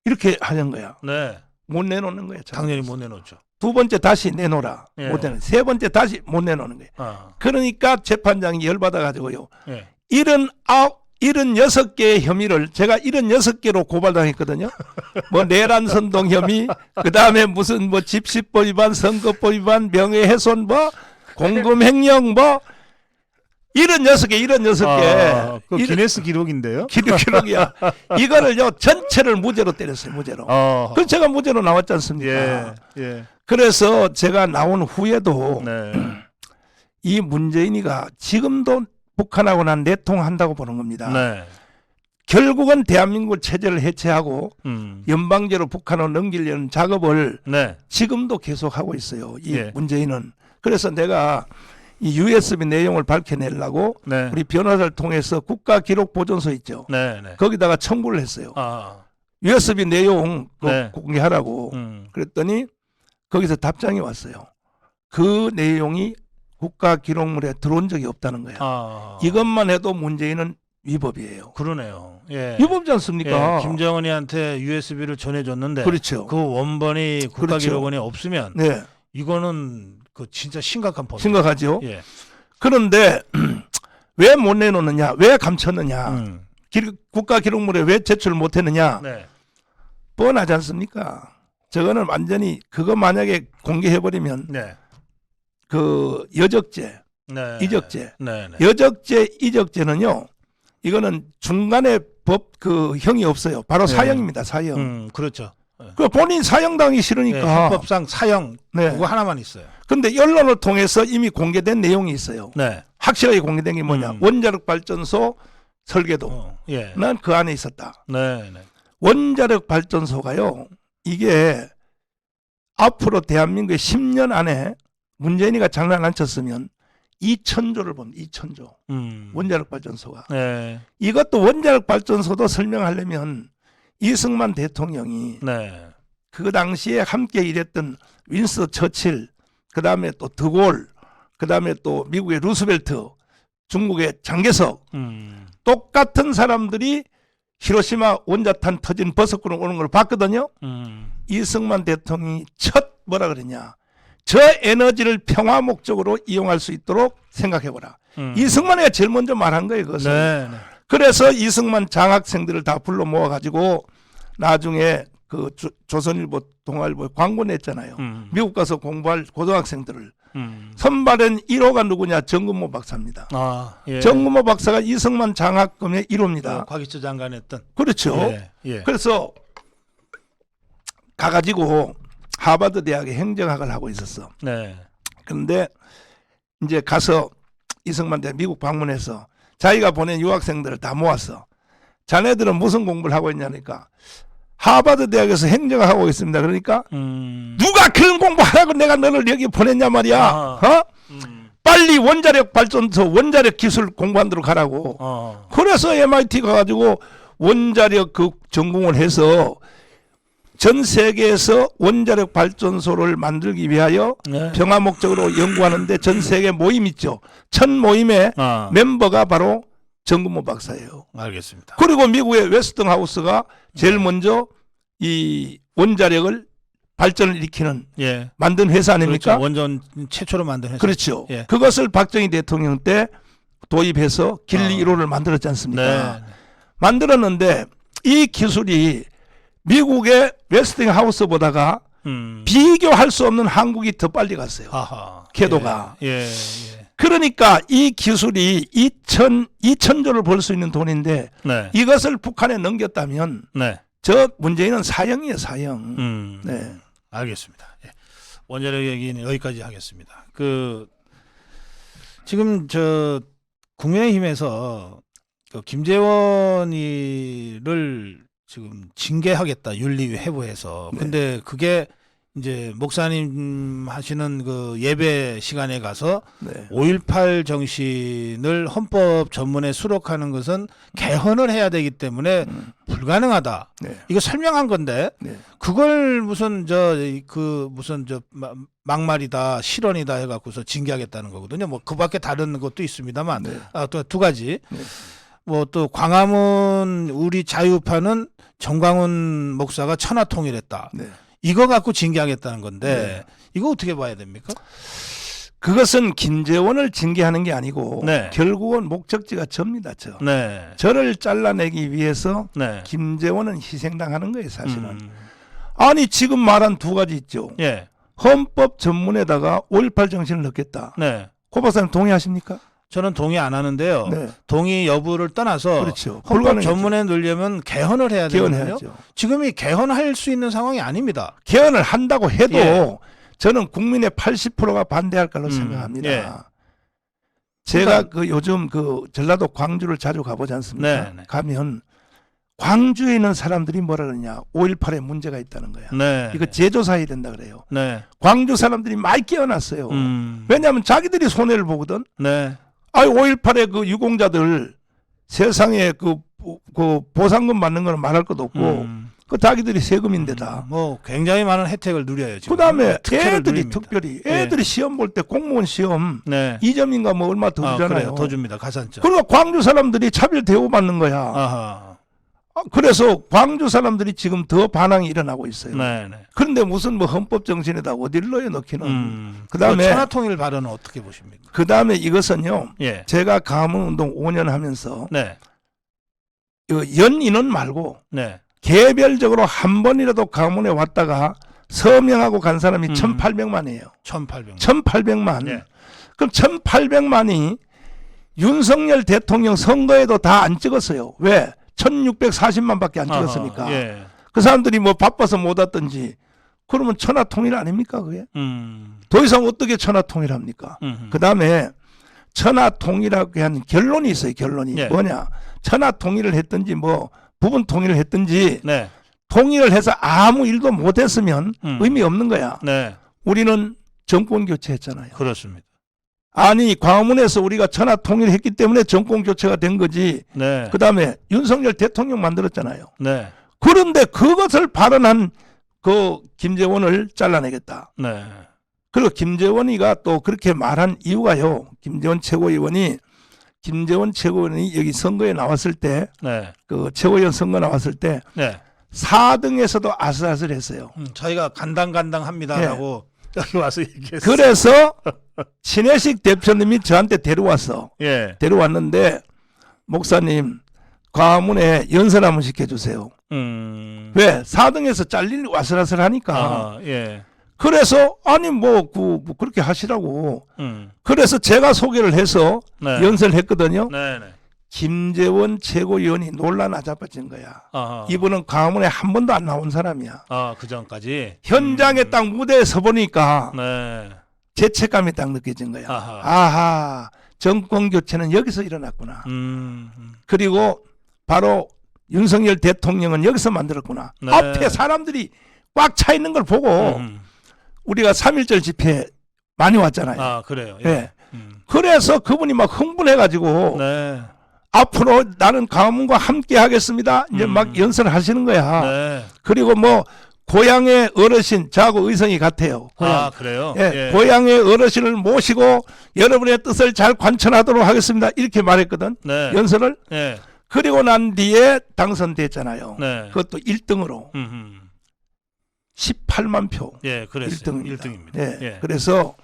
이렇게 하는 거야. 네. 못 내놓는 거야. 당연히 못 내놓죠. 두 번째 다시 내놓으라. 예. 못 내놓. 세 번째 다시 못 내놓는 거예요. 아. 그러니까 재판장이 열받아 가지고요. 예. 76개의 혐의를 제가 76개로 고발당했거든요. 뭐 내란선동 혐의, 그 다음에 무슨 뭐 집시법 위반, 선거법 위반, 명예훼손 뭐 공금횡령 뭐 76개. 아, 그 기네스 기록인데요. 기록이야. 이거를요 전체를 무죄로 때렸어요. 무죄로. 그래서 제가 무죄로 나왔지 않습니까? 예. 예. 그래서 제가 나온 후에도 네. 이 문재인이가 지금도 북한하고 난 내통한다고 보는 겁니다. 네. 결국은 대한민국 체제를 해체하고 음. 연방제로 북한으로 넘기려는 작업을 네. 지금도 계속하고 있어요. 이 예. 문재인은. 그래서 내가 이 USB 내용을 밝혀내려고 네. 우리 변호사를 통해서 국가기록보존소 있죠. 네. 네. 거기다가 청구를 했어요. 아. USB 내용 네. 공개하라고. 그랬더니 거기서 답장이 왔어요. 그 내용이 국가기록물에 들어온 적이 없다는 거야. 아. 이것만 해도 문재인은 위법이에요. 그러네요. 예. 위법이지 않습니까? 예. 김정은이한테 USB를 전해줬는데 그렇죠. 그 원본이 국가기록원에 없으면 네. 이거는 그 진짜 심각한 범죄. 심각하죠. 예. 그런데 왜 못 내놓느냐? 왜 감췄느냐? 국가기록물에 왜 제출을 못했느냐? 네. 뻔하지 않습니까? 저거는 완전히 그거 만약에 공개해버리면 네. 그 여적죄, 네. 이적죄, 네. 네. 여적죄, 이적죄는요. 이거는 중간에 법 그 형이 없어요. 바로 네. 사형입니다. 사형. 그렇죠. 그 본인 사형당하기 싫으니까. 예, 헌법상 사형 네. 그거 하나만 있어요. 근데 언론을 통해서 이미 공개된 내용이 있어요. 네. 확실하게 공개된 게 뭐냐? 원자력 발전소 설계도. 예. 난 그 안에 있었다. 네. 네. 원자력 발전소가요. 이게 앞으로 대한민국의 10년 안에 문재인이가 장난 안 쳤으면 2,000조를 본 2,000조. 원자력 발전소가. 네. 이것도 원자력 발전소도 설명하려면 이승만 대통령이 네. 그 당시에 함께 일했던 윈스턴 처칠, 그 다음에 또 드골, 그 다음에 또 미국의 루스벨트, 중국의 장개석, 똑같은 사람들이 히로시마 원자탄 터진 버섯구름 오는 걸 봤거든요. 이승만 대통령이 첫 뭐라 그러냐. 저 에너지를 평화 목적으로 이용할 수 있도록 생각해보라. 이승만이가 제일 먼저 말한 거예요. 그것을. 네. 네. 그래서 이승만 장학생들을 다 불러 모아가지고 나중에 그 조선일보, 동아일보 광고 냈잖아요. 미국 가서 공부할 고등학생들을 선발은 1호가 누구냐? 정근모 박사입니다. 아, 예. 정근모 박사가 이승만 장학금의 1호입니다. 과기처 장관 했던. 그렇죠. 예, 예. 그래서 가가지고 하버드 대학에 행정학을 하고 있었어. 네. 그런데 이제 가서 이승만 대학 미국 방문해서 자기가 보낸 유학생들을 다 모았어. 자네들은 무슨 공부를 하고 있냐니까 하버드 대학에서 행정하고 있습니다. 그러니까 누가 그런 공부하라고 내가 너를 여기 보냈냐 말이야. 어? 빨리 원자력 발전소 원자력 기술 공부하도록 가라고. 그래서 MIT 가가지고 원자력 그 전공을 해서 전 세계에서 원자력 발전소를 만들기 위하여 네. 평화 목적으로 연구하는데 전 세계 모임 있죠. 첫 모임의 멤버가 바로 정근모 박사예요. 알겠습니다. 그리고 미국의 웨스팅하우스가 제일 먼저 이 원자력을 발전을 일으키는 예. 만든 회사 아닙니까? 그렇죠. 원전 최초로 만든 회사. 그렇죠. 예. 그것을 박정희 대통령 때 도입해서 길리 1호를 만들었지 않습니까? 네. 만들었는데 이 기술이 미국의 웨스팅하우스보다가 비교할 수 없는 한국이 더 빨리 갔어요. 아하. 궤도가. 예. 예. 그러니까 이 기술이 2천조를 벌 수 있는 돈인데 네. 이것을 북한에 넘겼다면 네. 저 문재인은 사형이에요, 사형. 네. 알겠습니다. 예. 원자력 얘기는 여기까지 하겠습니다. 지금 저 국민의힘에서 그 김재원이를 지금 징계하겠다 윤리위 회부해서. 네. 근데 그게 이제 목사님 하시는 그 예배 시간에 가서 네. 5.18 정신을 헌법 전문에 수록하는 것은 개헌을 해야 되기 때문에 불가능하다. 네. 이거 설명한 건데 네. 그걸 무슨 막말이다 실언이다 해갖고서 징계하겠다는 거거든요. 뭐 그밖에 다른 것도 있습니다만 네. 또 두 가지. 네. 뭐 또 광화문 우리 자유파는 정광훈 목사가 천하통일했다. 네. 이거 갖고 징계하겠다는 건데 네. 이거 어떻게 봐야 됩니까? 그것은 김재원을 징계하는 게 아니고 네. 결국은 목적지가 저입니다. 저. 네. 저를 잘라내기 위해서 네. 김재원은 희생당하는 거예요, 사실은. 아니 지금 말한 두 가지 있죠. 예. 헌법 전문에다가 5.18 정신을 넣겠다. 네. 고 박사님 동의하십니까? 저는 동의 안 하는데요. 네. 동의 여부를 떠나서 그렇죠. 헌법 불가능하죠. 전문에 넣으려면 개헌을 해야 되거든요. 개헌해야죠. 지금이 개헌할 수 있는 상황이 아닙니다. 개헌을 한다고 해도 예. 저는 국민의 80%가 반대할 걸로 생각합니다. 예. 제가 그 요즘 그 전라도 광주를 자주 가보지 않습니까? 네, 네. 가면 광주에 있는 사람들이 뭐라 그러냐? 5.18에 문제가 있다는 거야. 네. 이거 재조사해야 된다 그래요. 네. 광주 사람들이 많이 깨어났어요. 왜냐하면 자기들이 손해를 보거든. 네. 아니 5.18의 그 유공자들 세상에 그 보상금 받는 거는 말할 것도 없고 그 자기들이 세금인데다. 뭐 굉장히 많은 혜택을 누려요. 지금. 그다음에 특혜를 애들이 누립니다. 특별히 예. 애들이 시험 볼 때 공무원 시험 네. 2점인가 뭐 얼마 더 주잖아요. 그래요. 더 줍니다. 가산점. 그러니까 광주 사람들이 차별 대우받는 거야. 아하. 그래서 광주 사람들이 지금 더 반항이 일어나고 있어요. 네, 네. 그런데 무슨 뭐 헌법 정신에다 어디를 넣어 넣기는. 그다음에 그다음에 천하통일 발언은 어떻게 보십니까? 그다음에 이것은요. 예. 제가 가문 운동 5년 하면서 네. 연인은 말고 네. 개별적으로 한 번이라도 가문에 왔다가 서명하고 간 사람이 1,800만이에요. 1,800만. 1,800만. 네. 그럼 1,800만이 윤석열 대통령 선거에도 다 안 찍었어요. 왜? 1,640만밖에 안 찍었으니까. 아하, 예. 그 사람들이 뭐 바빠서 못 왔든지. 그러면 천하통일 아닙니까 그게? 더 이상 어떻게 천하통일합니까? 그 다음에 천하통일하고 한 결론이 있어요. 결론이. 예. 뭐냐? 천하통일을 했든지 뭐 부분 통일을 했든지 네. 통일을 해서 아무 일도 못했으면 의미 없는 거야. 네. 우리는 정권 교체했잖아요. 그렇습니다. 아니 광화문에서 우리가 천하 통일했기 때문에 정권 교체가 된 거지. 네. 그다음에 윤석열 대통령 만들었잖아요. 네. 그런데 그것을 발언한 그 김재원을 잘라내겠다. 네. 그리고 김재원이가 또 그렇게 말한 이유가요. 김재원 최고위원이 여기 선거에 나왔을 때 네. 그 최고위원 선거 나왔을 때 네. 4등에서도 아슬아슬했어요. 저희가 간당간당합니다라고 여기 와서 얘기했어요. 그래서 신혜식 대표님이 저한테 데려왔어. 예. 데려왔는데 목사님 광화문에 연설 한번 시켜주세요. 왜? 4등에서 잘릴 아슬아슬하니까. 아, 예. 그래서 아니 뭐 그렇게 하시라고. 그래서 제가 소개를 해서 네. 연설을 했거든요. 네, 네. 김재원 최고위원이 놀라나자빠진 거야. 아하. 이분은 광화문에 한 번도 안 나온 사람이야. 아, 그 전까지. 현장에 딱 무대에 서 보니까 네. 죄책감이 딱 느껴진 거야. 아하. 아하, 정권 교체는 여기서 일어났구나. 음. 그리고 바로 윤석열 대통령은 여기서 만들었구나. 네. 앞에 사람들이 꽉 차 있는 걸 보고 음. 우리가 3.1절 집회 많이 왔잖아요. 아, 그래요. 예. 음. 그래서 그분이 막 흥분해가지고 네. 앞으로 나는 광화문과 함께 하겠습니다. 이제 막 연설을 하시는 거야. 네. 그리고 뭐 고향의 어르신 저하고 의성이 같아요. 고향. 아, 그래요? 예, 고향의 어르신을 모시고 여러분의 뜻을 잘 관철하도록 하겠습니다. 이렇게 말했거든. 네. 연설을. 네. 그리고 난 뒤에 당선됐잖아요. 네. 그것도 1등으로 18만 표. 예, 그랬어요. 1등입니다. 1등입니다. 예. 예. 그래서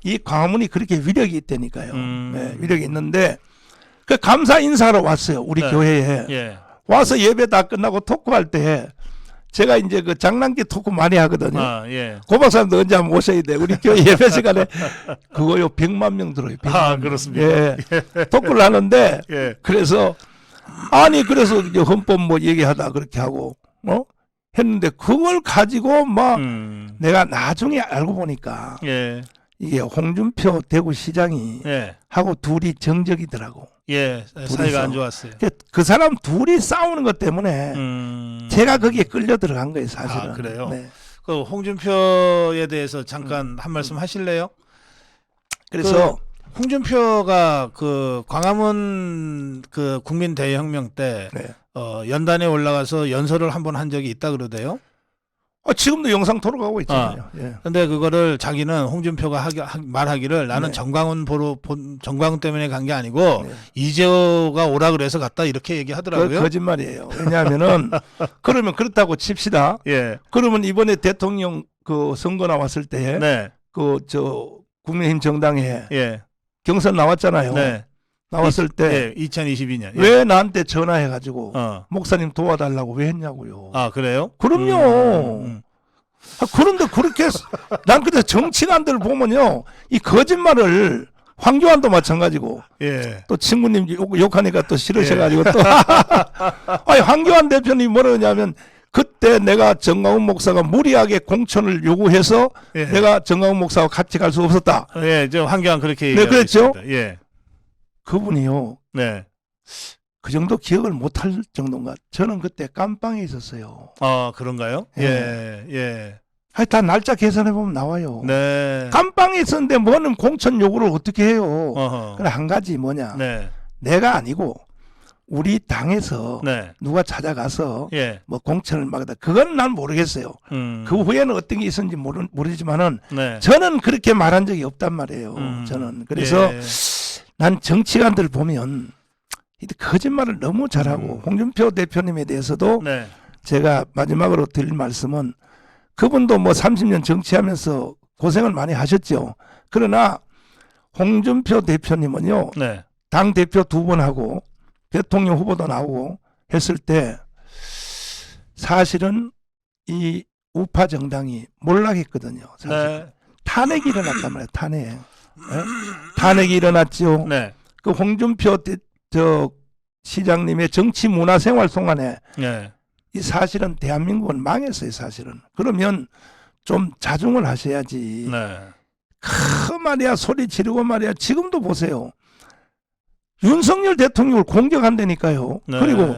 이 광화문이 그렇게 위력이 있다니까요. 음. 예, 위력이 있는데 그 감사 인사하러 왔어요. 우리 네. 교회에. 예. 와서 예배 다 끝나고 토크할 때 제가 이제 그 장난기 토크 많이 하거든요. 아, 예. 고 박사님도 언제 한번 오셔야 돼. 우리 교회 예배 시간에 그거요 100만 명 들어요. 100만 아, 명. 그렇습니까? 예. 토크를 하는데 예. 그래서 아니 그래서 이제 헌법 뭐 얘기하다 그렇게 하고 했는데 그걸 가지고 막 내가 나중에 알고 보니까 예. 이게 홍준표 대구시장이 예. 하고 둘이 정적이더라고. 예. 사이가 안 좋았어요. 그 사람 둘이 싸우는 것 때문에 제가 거기에 끌려 들어간 거예요, 사실은. 아, 그래요? 네. 그 홍준표에 대해서 잠깐 한 말씀 하실래요? 그래서 홍준표가 그 광화문 그 국민대혁명 때 네. 연단에 올라가서 연설을 한 번 한 적이 있다 그러대요. 지금도 영상 토로가고 있잖아요. 예. 근데 그거를 자기는 홍준표가 말하기를 나는 네. 정광훈 때문에 간 게 아니고 네. 이재호가 오라 그래서 갔다 이렇게 그 얘기하더라고요. 거짓말이에요. 왜냐하면은 그러면 그렇다고 칩시다. 예. 그러면 이번에 대통령 그 선거 나왔을 때 네. 그 저 국민의힘 정당에 예. 경선 나왔잖아요. 네. 나왔을 때 예. 2022년. 예. 왜 나한테 전화해가지고 어. 목사님 도와달라고 왜 했냐고요. 아, 그래요? 그럼요. 그런데 그렇게 난 근데 정치관들 보면요 이 거짓말을 황교안도 마찬가지고 예. 또 친구님 욕하니까 또 싫으셔가지고 또 아니 황교안 대표님 뭐라 그러냐면 그때 내가 정광훈 목사가 무리하게 공천을 요구해서 예. 내가 정광훈 목사와 같이 갈 수 없었다. 예, 저 황교안 그렇게 네, 얘기하고 그랬죠? 있습니다. 예. 그분이요 네. 그 정도 기억을 못할 정도인가. 저는 그때 깜빵에 있었어요. 그런가요? 예. 예. 예. 다 날짜 계산해 보면 나와요. 네. 깜빵에 있었는데 뭐는 공천 요구를 어떻게 해요? 어허. 그래 한 가지 뭐냐? 네. 내가 아니고 우리 당에서 네. 누가 찾아가서 예. 뭐 공천을 막다 그건 난 모르겠어요. 그 후에는 어떤 게 있었는지 모르지만은 네. 저는 그렇게 말한 적이 없단 말이에요. 저는 그래서 예. 난 정치관들 보면 거짓말을 너무 잘하고 홍준표 대표님에 대해서도 네. 제가 마지막으로 드릴 말씀은 그분도 뭐 30년 정치하면서 고생을 많이 하셨죠. 그러나 홍준표 대표님은요. 네. 당 대표 2번 하고 대통령 후보도 나오고 했을 때 사실은 이 우파 정당이 몰락했거든요. 사실. 네. 탄핵이 일어났단 말이에요. 탄핵. 예? 탄핵이 일어났죠. 네. 그 홍준표 시장님의 정치 문화 생활 동안에 네. 이 사실은 대한민국은 망했어요. 사실은. 그러면 좀 자중을 하셔야지. 네. 말이야 소리 지르고 말이야. 지금도 보세요. 윤석열 대통령을 공격한다니까요. 네. 그리고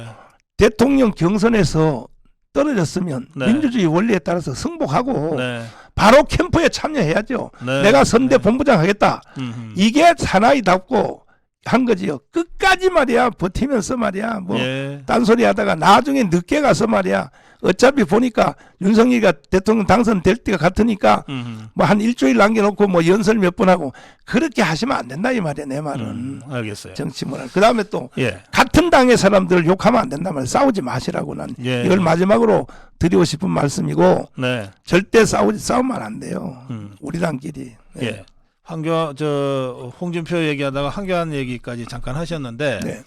대통령 경선에서 떨어졌으면 네. 민주주의 원리에 따라서 승복하고 네. 바로 캠프에 참여해야죠. 네. 내가 선대 본부장 하겠다. 음흠. 이게 사나이답고 한 거지요. 끝까지 말이야 버티면서 말이야 뭐 예. 딴소리 하다가 나중에 늦게 가서 말이야 어차피 보니까 윤석열이가 대통령 당선될 때가 같으니까 뭐 한 일주일 남겨놓고 뭐 연설 몇 번 하고 그렇게 하시면 안 된다 이 말이야 내 말은. 알겠어요. 정치 문화. 그 다음에 또 예. 같은 당의 사람들을 욕하면 안 된단 말이야. 싸우지 마시라고 난 예. 이걸 마지막으로 드리고 싶은 말씀이고 네. 절대 싸우면 안 돼요. 우리 당끼리. 네. 예. 홍준표 얘기하다가 황교안 얘기까지 잠깐 하셨는데 네.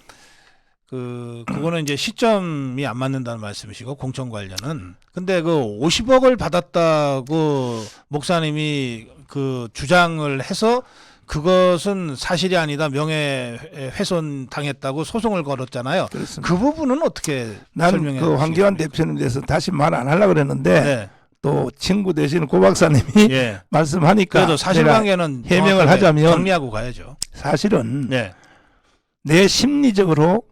그거는 이제 시점이 안 맞는다는 말씀이시고 공천 관련은. 근데 그 50억을 받았다고 목사님이 그 주장을 해서 그것은 사실이 아니다, 명예훼손 당했다고 소송을 걸었잖아요. 그렇습니다. 그 부분은 어떻게 나는 설명해 그 황교안 주시겠습니까? 대표님 대해서 다시 말 안 하려고 그랬는데 네. 또 친구 되시는 고 박사님이 예. 말씀하니까 그래도 사실관계는 해명을 정확하게 하자면 정리하고 가야죠. 사실은 네. 내 심리적으로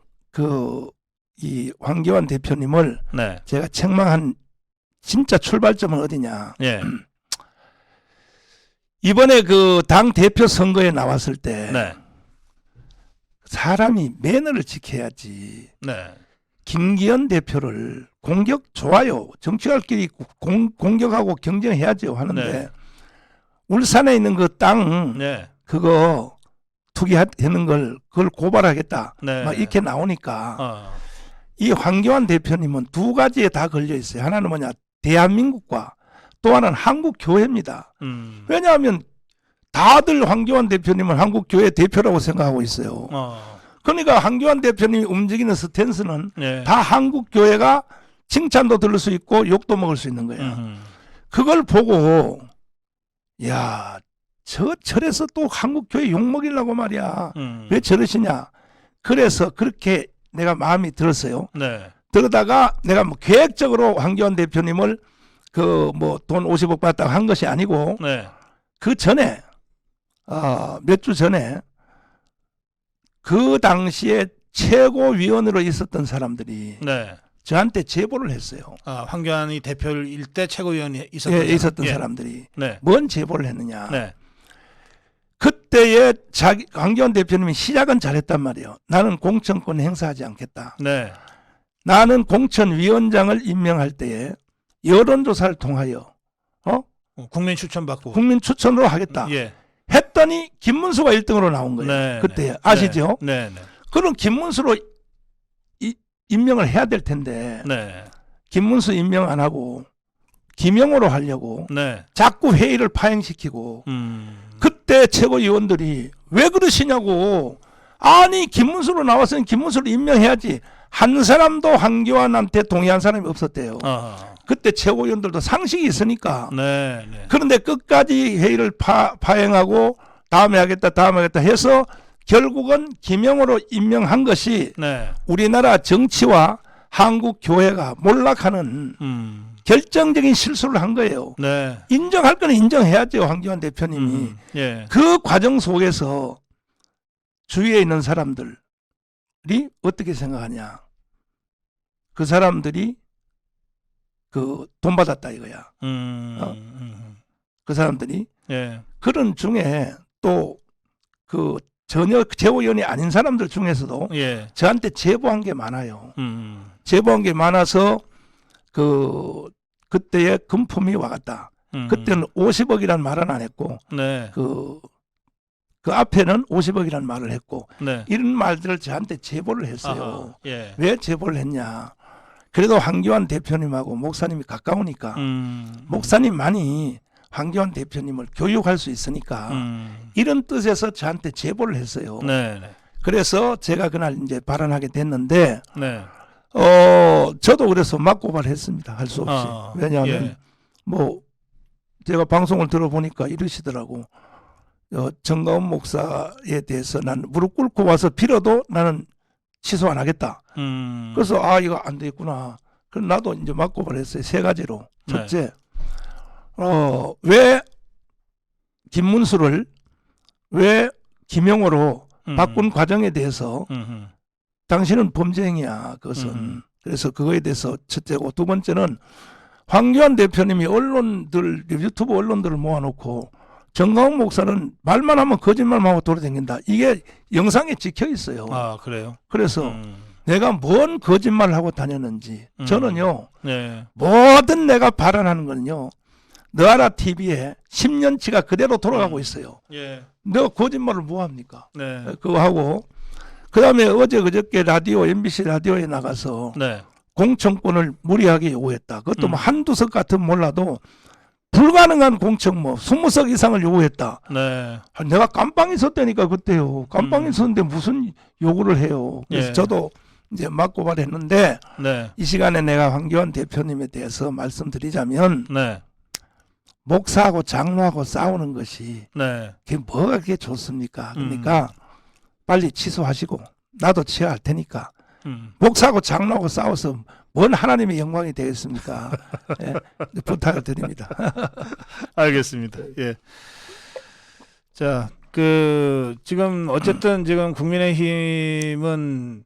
이 황교안 대표님을 네. 제가 책망한 진짜 출발점은 어디냐. 예. 이번에 그 당 대표 선거에 나왔을 때 네. 사람이 매너를 지켜야지. 네. 김기현 대표를 공격 좋아요. 정치갈끼리 공격하고 경쟁해야죠 하는데 네. 울산에 있는 그 땅 네. 그거 투기하는 걸 그걸 고발하겠다. 네. 막 이렇게 나오니까 어. 이 황교안 대표님은 두 가지에 다 걸려 있어요. 하나는 뭐냐, 대한민국과 또 하나는 한국 교회입니다. 왜냐하면 다들 황교안 대표님을 한국 교회 대표라고 생각하고 있어요. 그러니까 황교안 대표님이 움직이는 스탠스는 네. 다 한국 교회가 칭찬도 들을 수 있고 욕도 먹을 수 있는 거예요. 그걸 보고 야, 저 철에서 또 한국 교회 욕 먹이려고 말이야. 왜 저러시냐. 그래서 그렇게 내가 마음이 들었어요. 네. 그러다가 내가 뭐 계획적으로 황교안 대표님을 그 뭐 돈 50억 받았다고 한 것이 아니고 네. 그 전에 몇 주 전에 그 당시에 최고위원으로 있었던 사람들이 네. 저한테 제보를 했어요. 황교안이 대표일 때 최고위원이 있었던 예. 사람들이 네. 뭔 제보를 했느냐. 네. 그때에 황교안 대표님이 시작은 잘했단 말이에요. 나는 공천권 행사하지 않겠다. 네. 나는 공천위원장을 임명할 때에 여론조사를 통하여 국민 추천받고. 국민 추천으로 하겠다. 예. 했더니 김문수가 1등으로 나온 거예요. 네. 그때 네. 아시죠? 네. 네. 그럼 김문수로 임명을 해야 될 텐데 네. 김문수 임명 안 하고 김영호로 하려고 네. 자꾸 회의를 파행시키고 그때 최고위원들이 왜 그러시냐고. 아니 김문수로 나왔으니 김문수를 임명해야지. 한 사람도 황교안한테 동의한 사람이 없었대요. 그때 최고위원들도 상식이 있으니까. 네. 네. 그런데 끝까지 회의를 파행하고 다음에 하겠다 해서 결국은 김영호로 임명한 것이 네. 우리나라 정치와 한국 교회가 몰락하는 결정적인 실수를 한 거예요. 네. 인정할 거는 인정해야죠. 황교안 대표님이. 예. 그 과정 속에서 주위에 있는 사람들이 어떻게 생각하냐. 그 사람들이 그 돈 받았다 이거야. 그 사람들이. 예. 그런 중에 또 그 전혀 최고위원이 아닌 사람들 중에서도 예. 저한테 제보한 게 많아요. 제보한 게 많아서 그때의 금품이 와갔다. 그때는 50억이란 말은 안 했고 네. 그 앞에는 50억이란 말을 했고 네. 이런 말들을 저한테 제보를 했어요. 아하. 예. 왜 제보를 했냐. 그래도 황교안 대표님하고 목사님이 가까우니까 목사님만이 황교안 대표님을 교육할 수 있으니까 이런 뜻에서 저한테 제보를 했어요. 네. 네. 그래서 제가 그날 이제 발언하게 됐는데 네. 저도 그래서 맞고발했습니다. 할 수 없이. 왜냐하면 예. 뭐 제가 방송을 들어보니까 이러시더라고. 정가운 목사에 대해서 난 무릎 꿇고 와서 빌어도 나는 취소 안 하겠다. 그래서 이거 안 되겠구나. 그럼 나도 이제 맞고발했어요. 세 가지로. 첫째, 왜 김문수를 왜 김영호로 바꾼 과정에 대해서 당신은 범죄행위야. 그것은. 그래서 그거에 대해서 첫째고, 두 번째는 황교안 대표님이 언론들, 유튜브 언론들을 모아놓고 정가운 목사는 말만 하면 거짓말만 하고 돌아다닌다. 이게 영상에 찍혀 있어요. 그래요? 그래서 내가 뭔 거짓말을 하고 다녔는지 저는요. 네. 모든 내가 발언하는 거는요. 너아라 TV에 10년치가 그대로 돌아가고 있어요. 예. 내가 거짓말을 뭐 합니까? 네. 그거 하고 그다음에 어제 그저께 라디오 MBC 라디오에 나가서 네. 공천권을 무리하게 요구했다. 그것도 뭐 한두 석 같은 몰라도 불가능한 공천 뭐 20석 이상을 요구했다. 네. 내가 깜빵 있었다니까 그때요. 깜빵 있었는데 무슨 요구를 해요. 그래서 예. 저도 이제 맞고발했는데 네. 이 시간에 내가 황교안 대표님에 대해서 말씀드리자면 네. 목사하고 장로하고 싸우는 것이 네. 그게 뭐가 그게 좋습니까? 그러니까 빨리 취소하시고 나도 취하할 테니까 목사하고 장로하고 싸워서 뭔 하나님의 영광이 되겠습니까? 예, 부탁을 드립니다. 알겠습니다. 예. 자, 지금 어쨌든 지금 국민의힘은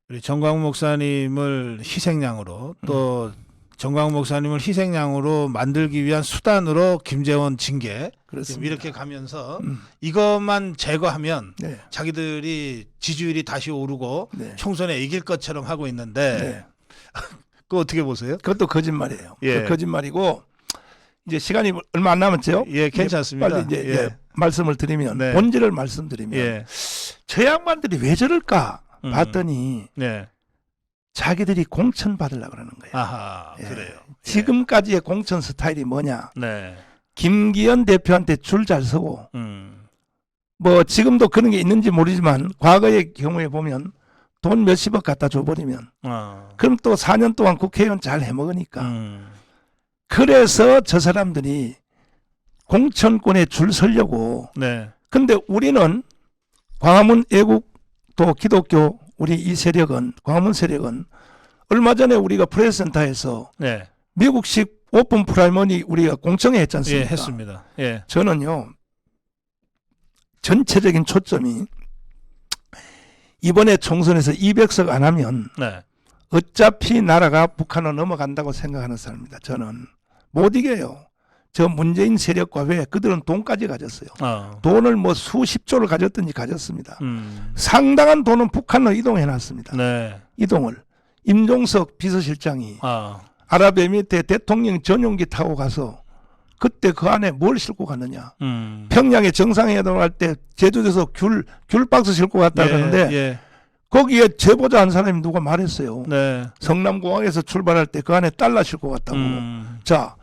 우리 정광훈 목사님을 희생양으로 또 정광훈 목사님을 희생양으로 만들기 위한 수단으로 김재원 징계 그렇습니다. 이렇게 가면서 이것만 제거하면 네. 자기들이 지지율이 다시 오르고 네. 총선에 이길 것처럼 하고 있는데 네. 그거 어떻게 보세요? 그것도 거짓말이에요. 예. 거짓말이고 이제 시간이 얼마 안 남았죠? 예, 괜찮습니다. 빨리 이제 예. 예, 말씀을 드리면 네. 본질을 말씀드리면 예. 저 양반들이 왜 저럴까 봤더니 네. 자기들이 공천 받으려고 그러는 거예요. 아하, 예. 그래요. 지금까지의 공천 스타일이 뭐냐? 네. 김기현 대표한테 줄 잘 서고 뭐 지금도 그런 게 있는지 모르지만 과거의 경우에 보면 돈 몇십억 갖다 줘버리면 그럼 또 4년 동안 국회의원 잘 해먹으니까 그래서 저 사람들이 공천권에 줄 서려고 네. 근데 우리는 광화문 애국 또 기독교 우리 이 세력은 광화문 세력은 얼마 전에 우리가 프레스센터에서 네. 미국식 오픈 프라이머리 우리가 공청회 했지 않습니까? 예, 했습니다. 예. 저는요 전체적인 초점이 이번에 총선에서 200석 안 하면 네. 어차피 나라가 북한으로 넘어간다고 생각하는 사람입니다. 저는 못 이겨요. 저 문재인 세력과 왜 그들은 돈까지 가졌어요. 돈을 뭐 수십조를 가졌든지 가졌습니다. 상당한 돈은 북한으로 이동해놨습니다. 네. 이동을 임종석 비서실장이 아랍에미리트에 대통령 전용기 타고 가서 그때 그 안에 뭘 싣고 갔느냐. 평양에 정상회담 할 때 제주도에서 귤 박스 싣고 갔다 그러는데 예. 거기에 제보자 한 사람이 누가 말했어요. 네. 성남공항에서 출발할 때 그 안에 달러 싣고 갔다고. 자,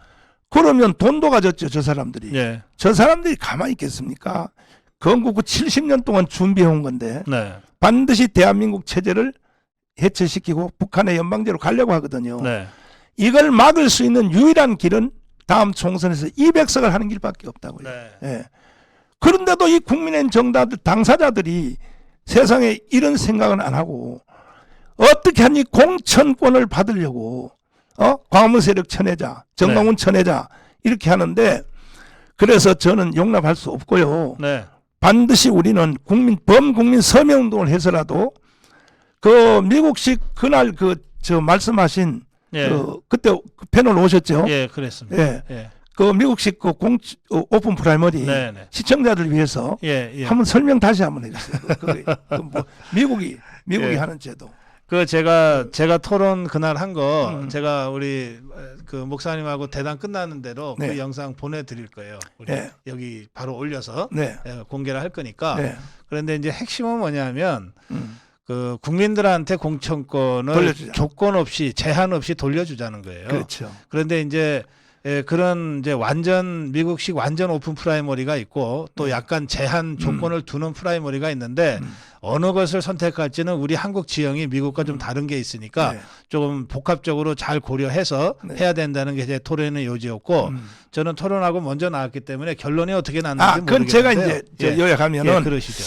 그러면 돈도 가졌죠, 저 사람들이. 예. 저 사람들이 가만히 있겠습니까? 건국 후 70년 동안 준비해온 건데 네. 반드시 대한민국 체제를 해체시키고 북한의 연방제로 가려고 하거든요. 네. 이걸 막을 수 있는 유일한 길은 다음 총선에서 200석을 하는 길밖에 없다고요. 네. 예. 그런데도 이 국민의힘 정당들 당사자들이 세상에 이런 생각은 안 하고 어떻게 하니 공천권을 받으려고 광화문 세력 쳐내자, 정광훈 쳐내자 이렇게 하는데 그래서 저는 용납할 수 없고요. 네. 반드시 우리는 범국민 서명운동을 해서라도 그 미국식 그날 저 말씀하신 예. 그때 패널 오셨죠? 예, 그랬습니다. 예. 예. 그 미국식 오픈 프라이머리 네, 네. 시청자들 위해서 예, 예. 한번 설명 다시 한번 해주세요. 뭐 미국이 예. 하는 제도. 제가 토론 그날 한 거 제가 우리 그 목사님하고 대담 끝나는 대로 네. 그 영상 보내드릴 거예요. 우리 네. 여기 바로 올려서 네. 공개를 할 거니까. 네. 그런데 이제 핵심은 뭐냐면 그 국민들한테 공천권을 돌려주자. 조건 없이 제한 없이 돌려주자는 거예요. 그렇죠. 그런데 이제 그런 이제 미국식 완전 오픈 프라이머리가 있고 또 약간 제한 조건을 두는 프라이머리가 있는데 어느 것을 선택할지는 우리 한국 지형이 미국과 좀 다른 게 있으니까 네. 조금 복합적으로 잘 고려해서 네. 해야 된다는 게 제 토론의 요지였고 저는 토론하고 먼저 나왔기 때문에 결론이 어떻게 났는지 그건 모르겠는데 제가 이제 요약하면은 예, 그러시죠.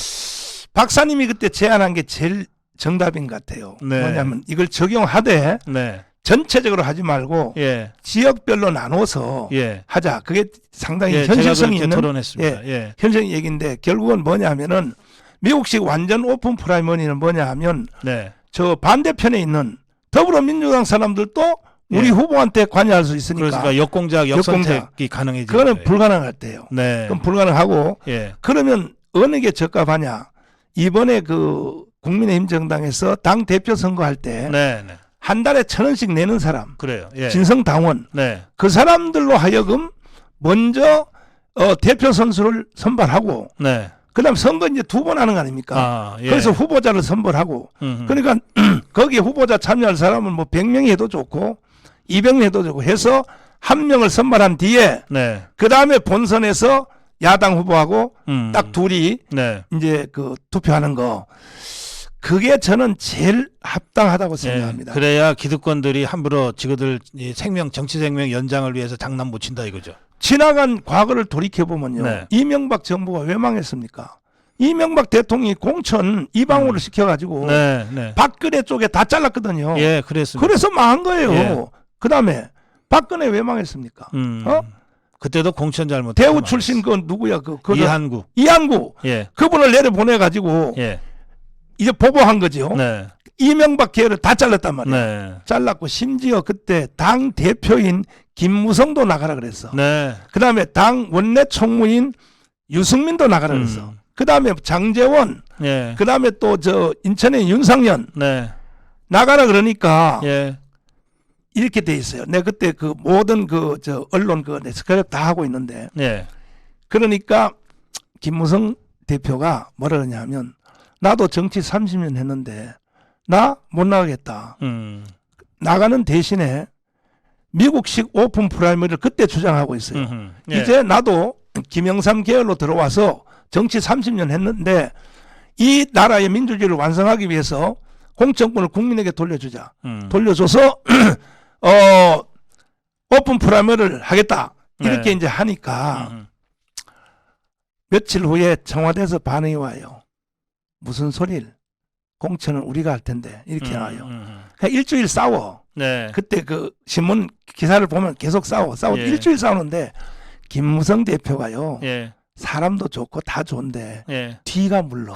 박사님이 그때 제안한 게 제일 정답인 것 같아요. 네. 뭐냐면 이걸 적용하되 네. 전체적으로 하지 말고 예. 지역별로 나눠서 예. 하자. 그게 상당히 예, 현실성이 제가 그렇게 있는 토론했습니다. 예. 현실적인 얘기인데 결국은 뭐냐 하면은 미국식 완전 오픈 프라이머리는 뭐냐 하면 네. 저 반대편에 있는 더불어민주당 사람들도 우리 예. 후보한테 관여할 수 있으니까 그러니까 역공작, 역선택이 가능해지는 그거는 거예요. 불가능할 때요. 네. 그럼 불가능하고 예. 그러면 어느 게 적합하냐? 이번에 그 국민의힘 정당에서 당 대표 선거할 때 한 네. 달에 1,000원씩 내는 사람, 그래요. 예. 진성당원, 네. 그 사람들로 하여금 먼저 대표 선수를 선발하고 네. 그다음 선거 이제 2번 하는 거 아닙니까? 예. 그래서 후보자를 선발하고 그러니까 거기에 후보자 참여할 사람은 뭐 100명이 해도 좋고 200명 해도 좋고 해서 한 명을 선발한 뒤에 네. 그다음에 본선에서 야당 후보하고 딱 둘이 네. 이제 그 투표하는 거 그게 저는 제일 합당하다고 생각합니다. 그래야 기득권들이 함부로 지그들 이 정치 생명 연장을 위해서 장난 못 친다 이거죠. 지나간 과거를 돌이켜 보면요. 네. 이명박 정부가 왜 망했습니까? 이명박 대통령이 공천 이방으로 시켜가지고 네, 네. 박근혜 쪽에 다 잘랐거든요. 예, 그랬습니다. 그래서 망한 거예요. 예. 그다음에 박근혜 왜 망했습니까? 어? 그때도 공천 잘못. 대우 출신 그 누구야? 이한구. 이한구. 예, 그분을 내려보내가지고 예, 이제 보복한 거죠. 네, 이명박 계열을 다 잘랐단 말이에요. 네, 잘랐고 심지어 그때 당 대표인 김무성도 나가라 그랬어. 네. 그다음에 당 원내 총무인 유승민도 나가라 그랬어. 그다음에 장제원, 예, 그다음에 또 저 인천의 윤상현 네, 나가라 그러니까 예, 이렇게 돼 있어요. 내가 그때 그 모든 그 저 언론 그 스크랩 다 하고 있는데 예, 그러니까 김무성 대표가 뭐라 그러냐면 나도 정치 30년 했는데 나 못 나가겠다. 나가는 대신에 미국식 오픈 프라이머리를 그때 주장하고 있어요. 예. 이제 나도 김영삼 계열로 들어와서 정치 30년 했는데 이 나라의 민주주의를 완성하기 위해서 공천권을 국민에게 돌려주자. 돌려줘서 오픈 프라이머리를 하겠다. 이렇게 네. 이제 하니까 며칠 후에 청와대에서 반응이 와요. 무슨 소리를? 공천은 우리가 할 텐데 이렇게 나와요. 그냥 일주일 싸워. 네. 그때 그 신문 기사를 보면 계속 싸워. 예. 일주일 싸우는데 김무성 대표가요. 예, 사람도 좋고 다 좋은데 예. 뒤가 물러.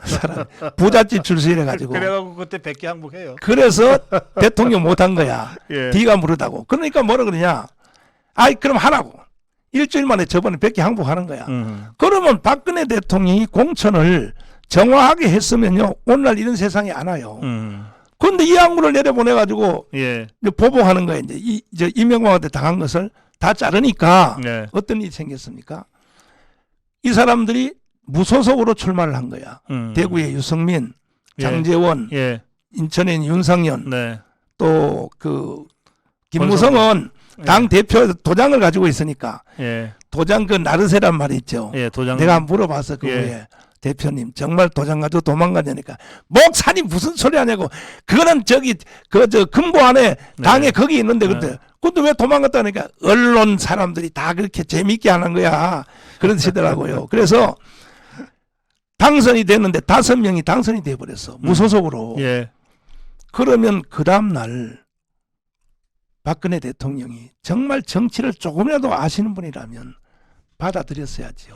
사람 부잣집 출신이라 가지고. 그래가지고 그때 백기 항복해요. 그래서 대통령 못한 거야. 예. 뒤가 무르다고. 그러니까 뭐라 그러냐. 아이 그럼 하라고. 일주일 만에 저번에 백기 항복하는 거야. 그러면 박근혜 대통령이 공천을 정확하게 했으면요. 오늘날 이런 세상이 안 와요. 그런데 이 항구를 내려보내가지고 예, 이제 보복하는 거예요. 이제 이명박한테 당한 것을 다 자르니까 네. 어떤 일이 생겼습니까? 이 사람들이 무소속으로 출마를 한 거야. 대구의 유승민, 예. 장제원, 예, 인천의 윤상현, 네. 또 그 김무성은 당 대표 도장을 가지고 있으니까 예, 도장 그 나르세란 말이 있죠. 예, 도장. 내가 물어봐서 그 예. 후에 대표님 정말 도장 가지고 도망가냐니까 목사님 무슨 소리 하냐고. 그거는 저기 그 저 금고 안에 당에 거기 있는데 근데 왜 도망갔다니까 언론 사람들이 다 그렇게 재밌게 하는 거야 그러시더라고요. 그래서 당선이 됐는데 5명이 당선이 돼 버렸어 무소속으로. 예, 그러면 그 다음 날 박근혜 대통령이 정말 정치를 조금이라도 아시는 분이라면 받아들였어야지요.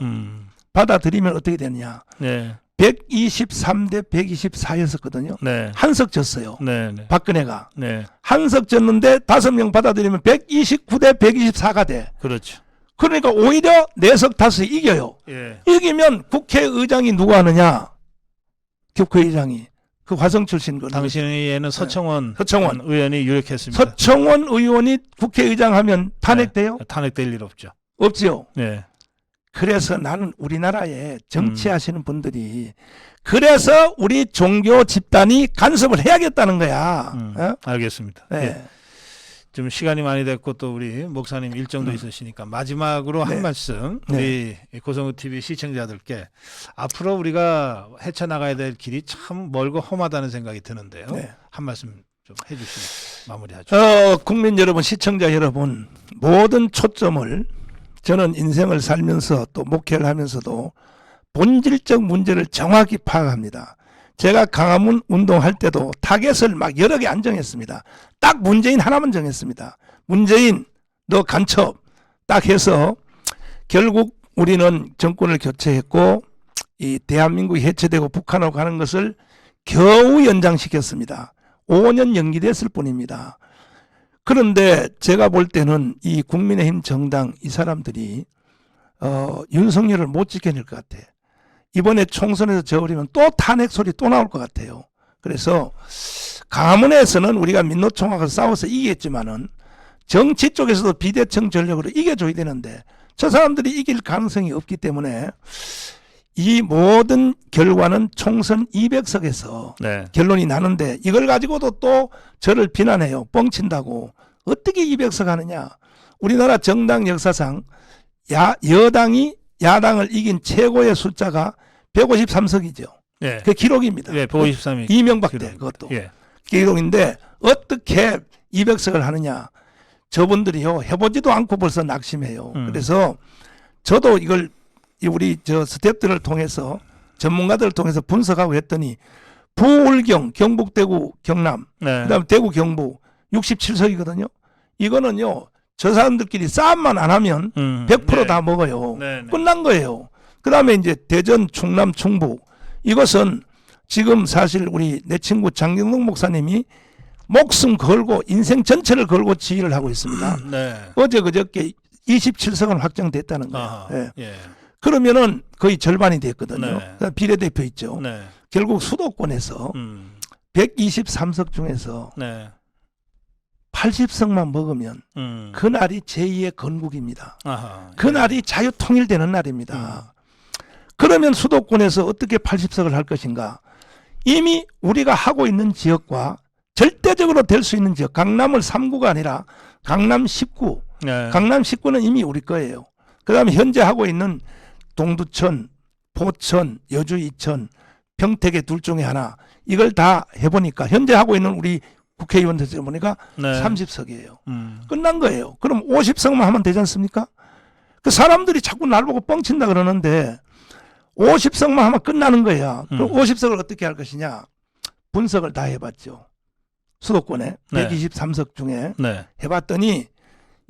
받아들이면 어떻게 되느냐. 네, 123대 124였었거든요. 네, 한석 졌어요. 네, 네, 박근혜가. 네, 한석 졌는데 5명 받아들이면 129대 124가 돼. 그렇죠. 그러니까 오히려 4석 5석 이겨요. 예, 이기면 국회의장이 누가 하느냐. 국회의장이. 그 화성 출신 그 당시에는 서청원 의원이 유력했습니다. 서청원 의원이 국회의장 하면 탄핵돼요? 네, 탄핵될 일 없죠. 없지요. 네, 그래서 나는 우리나라에 정치하시는 분들이 그래서 우리 종교 집단이 간섭을 해야겠다는 거야. 어? 알겠습니다. 네. 예. 좀 시간이 많이 됐고 또 우리 목사님 일정도 있으시니까 마지막으로 한 네. 말씀 우리 고성우 TV 시청자들께 앞으로 우리가 헤쳐나가야 될 길이 참 멀고 험하다는 생각이 드는데요. 네. 한 말씀 좀 해주시면 마무리하죠. 국민 여러분, 시청자 여러분, 모든 초점을 저는 인생을 살면서 또 목회를 하면서도 본질적 문제를 정확히 파악합니다. 제가 강화문 운동할 때도 타겟을 막 여러 개 안 정했습니다. 딱 문재인 하나만 정했습니다. 문재인 너 간첩 딱 해서 결국 우리는 정권을 교체했고 이 대한민국이 해체되고 북한으로 가는 것을 겨우 연장시켰습니다. 5년 연기됐을 뿐입니다. 그런데 제가 볼 때는 이 국민의힘 정당 이 사람들이 윤석열을 못 지켜낼 것 같아. 이번에 총선에서 져버리면 또 탄핵 소리 또 나올 것 같아요. 그래서 강화문에서는 우리가 민노총하고 싸워서 이기겠지만은 정치 쪽에서도 비대청 전력으로 이겨줘야 되는데 저 사람들이 이길 가능성이 없기 때문에 이 모든 결과는 총선 200석에서 네. 결론이 나는데 이걸 가지고도 또 저를 비난해요. 뻥친다고. 어떻게 200석 하느냐. 우리나라 정당 역사상 여당이 야당을 이긴 최고의 숫자가 153석이죠. 예. 그 기록입니다. 예, 153이 이명박 때 기록. 그것도 예. 기록인데 어떻게 200석을 하느냐. 저분들이요 해보지도 않고 벌써 낙심해요. 그래서 저도 이걸 우리 저 스태프들을 통해서 전문가들을 통해서 분석하고 했더니 부울경, 경북, 대구, 경남, 네. 그다음에 대구, 경북 67석이거든요. 이거는요 저 사람들끼리 싸움만 안 하면 100%다 먹어요. 네, 네. 끝난 거예요. 그다음에 이제 대전, 충남, 충북 이것은 지금 사실 우리 내 친구 장경동 목사님이 목숨 걸고 인생 전체를 걸고 지휘를 하고 있습니다. 네. 어제 그저께 27석은 확정됐다는 거예요. 아하. 예. 예. 그러면은 거의 절반이 됐거든요. 네. 그다음 비례대표 있죠. 네. 결국 수도권에서 123석 중에서 네. 80석만 먹으면 그날이 제2의 건국입니다. 아하. 그날이 자유통일되는 날입니다. 그러면 수도권에서 어떻게 80석을 할 것인가? 이미 우리가 하고 있는 지역과 절대적으로 될 수 있는 지역, 강남을 3구가 아니라 강남 10구, 네. 강남 10구는 이미 우리 거예요. 그 다음에 현재 하고 있는 동두천, 포천, 여주 이천, 평택의 둘 중에 하나 이걸 다 해보니까 현재 하고 있는 우리 국회의원들 보니까 네. 30석이에요. 끝난 거예요. 그럼 50석만 하면 되지 않습니까? 그 사람들이 자꾸 날 보고 뻥친다 그러는데 50석만 하면 끝나는 거야. 그럼 50석을 어떻게 할 것이냐? 분석을 다 해봤죠. 수도권에 네. 123석 중에 네. 해봤더니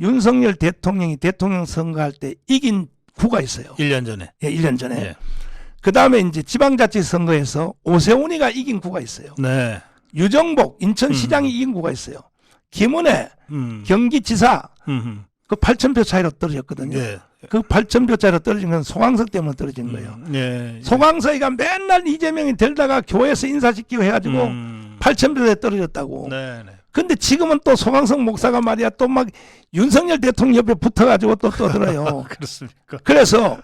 윤석열 대통령이 대통령 선거할 때 이긴 구가 있어요. 1년 전에. 예, 1년 전에. 예. 그 다음에 이제 지방자치 선거에서 오세훈이가 이긴 구가 있어요. 네. 유정복 인천시장이 이긴 구가 있어요. 김은혜 경기지사 그 8,000표 차이로 떨어졌거든요. 예. 그 8,000표 차이로 떨어진 건 송광석 때문에 떨어진 거예요. 예. 송광석이가 맨날 이재명이 들다가 교회에서 인사시키고 해가지고 8,000표에 떨어졌다고. 네. 네. 근데 지금은 또 송광석 목사가 말이야 또 막 윤석열 대통령 옆에 붙어가지고 또 떠들어요. 그렇습니까? 그래서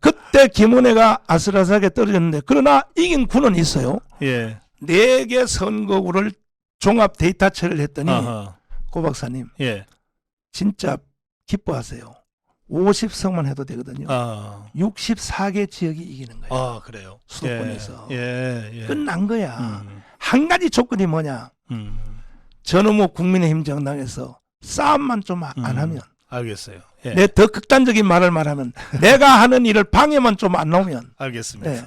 그때 김은혜가 아슬아슬하게 떨어졌는데 그러나 이긴 구는 있어요. 예. 4개 선거구를 종합 데이터 처리를 했더니 아하. 고 박사님 예. 진짜 기뻐하세요. 50석만 해도 되거든요. 아. 64개 지역이 이기는 거예요. 아, 그래요. 수도권에서. 예. 예. 끝난 거야. 한 가지 조건이 뭐냐. 음. 전우모 국민의힘 정당에서 싸움만 좀 안 하면 알겠어요. 예. 내 더 극단적인 말을 말하면 내가 하는 일을 방해만 좀 안 나오면 알겠습니다. 네.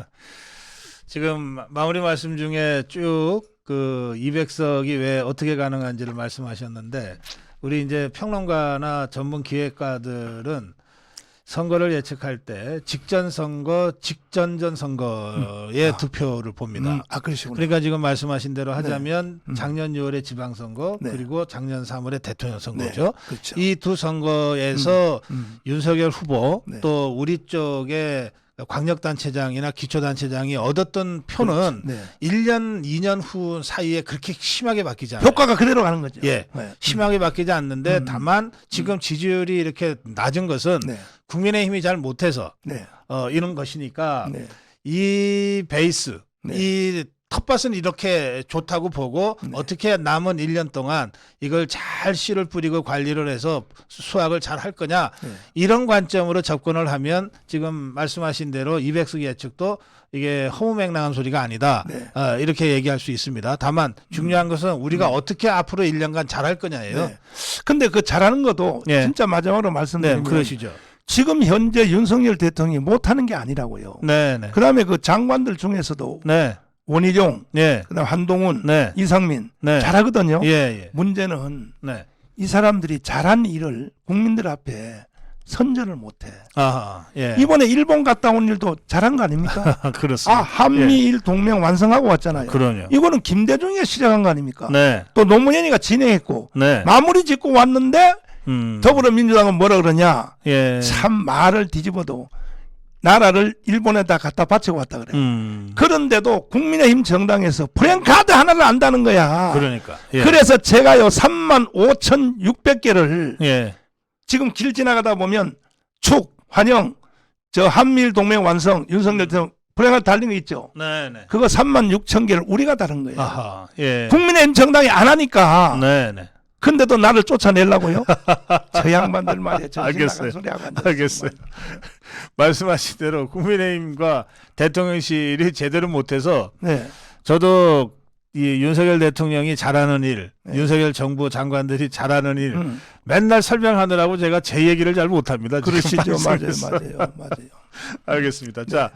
지금 마무리 말씀 중에 쭉 그 200석이 왜 어떻게 가능한지를 말씀하셨는데 우리 이제 평론가나 전문 기획가들은 선거를 예측할 때 직전 선거, 직전전 선거의 득표를 봅니다. 그러시구나. 그러니까 지금 말씀하신 대로 하자면 네. 작년 6월에 지방선거 네. 그리고 작년 3월에 대통령 네. 선거죠. 그렇죠. 이 두 선거에서 윤석열 후보 네. 또 우리 쪽에 광역단체장이나 기초단체장이 얻었던 표는 네. 1년, 2년 후 사이에 그렇게 심하게 바뀌지 않아요. 효과가 그대로 가는 거죠. 예. 네. 심하게 바뀌지 않는데 다만 지금 지지율이 이렇게 낮은 것은 네. 국민의힘이 잘 못해서 네. 이런 것이니까 네. 이 베이스, 네. 이 텃밭은 이렇게 좋다고 보고 네. 어떻게 남은 1년 동안 이걸 잘 씨를 뿌리고 관리를 해서 수확을 잘 할 거냐 네. 이런 관점으로 접근을 하면 지금 말씀하신 대로 200석 예측도 이게 허무맹랑한 소리가 아니다. 네. 이렇게 얘기할 수 있습니다. 다만 중요한 것은 우리가 어떻게 앞으로 1년간 잘할 거냐예요. 네. 근데 그 잘하는 것도 예. 진짜 마지막으로 네, 말씀드리면 그러시죠. 지금 현재 윤석열 대통령이 못하는 게 아니라고요. 네, 네. 그다음에 그 장관들 중에서도 네. 원희룡, 네. 그다음 한동훈, 네. 이상민 네. 잘하거든요. 예, 예. 문제는 네. 이 사람들이 잘한 일을 국민들 앞에 선전을 못해. 아하. 예. 이번에 일본 갔다 온 일도 잘한 거 아닙니까? 그렇습니다. 한미일 동맹 완성하고 왔잖아요. 그럼요. 이거는 김대중이가 시작한 거 아닙니까? 네. 또 노무현이가 진행했고 네. 마무리 짓고 왔는데 더불어민주당은 뭐라 그러냐? 예. 참 말을 뒤집어도 나라를 일본에다 갖다 바치고 왔다 그래. 그런데도 국민의힘 정당에서 프랭카드 하나를 안다는 거야. 그러니까. 예. 그래서 제가요 35,600개를 예. 지금 길 지나가다 보면 축, 환영, 저 한미일 동맹 완성, 윤석열 대통령 프랭카드 달린 거 있죠. 네, 네. 그거 36,000개를 우리가 다른 거예요. 아하. 예. 국민의힘 정당이 안 하니까 네, 네. 근데도 나를 쫓아내려고요? 저 양반들 말이야. 정신 알겠어요. 나간 소리 하고 앉았어, 알겠어요. 정말. 말씀하신 대로 국민의힘과 대통령실이 제대로 못해서 네. 저도 이 윤석열 대통령이 잘하는 일, 네. 윤석열 정부 장관들이 잘하는 일 음. 맨날 설명하느라고 제가 제 얘기를 잘 못합니다. 지금 그러시죠. 맞아요. 방송에서. 맞아요. 알겠습니다. 자,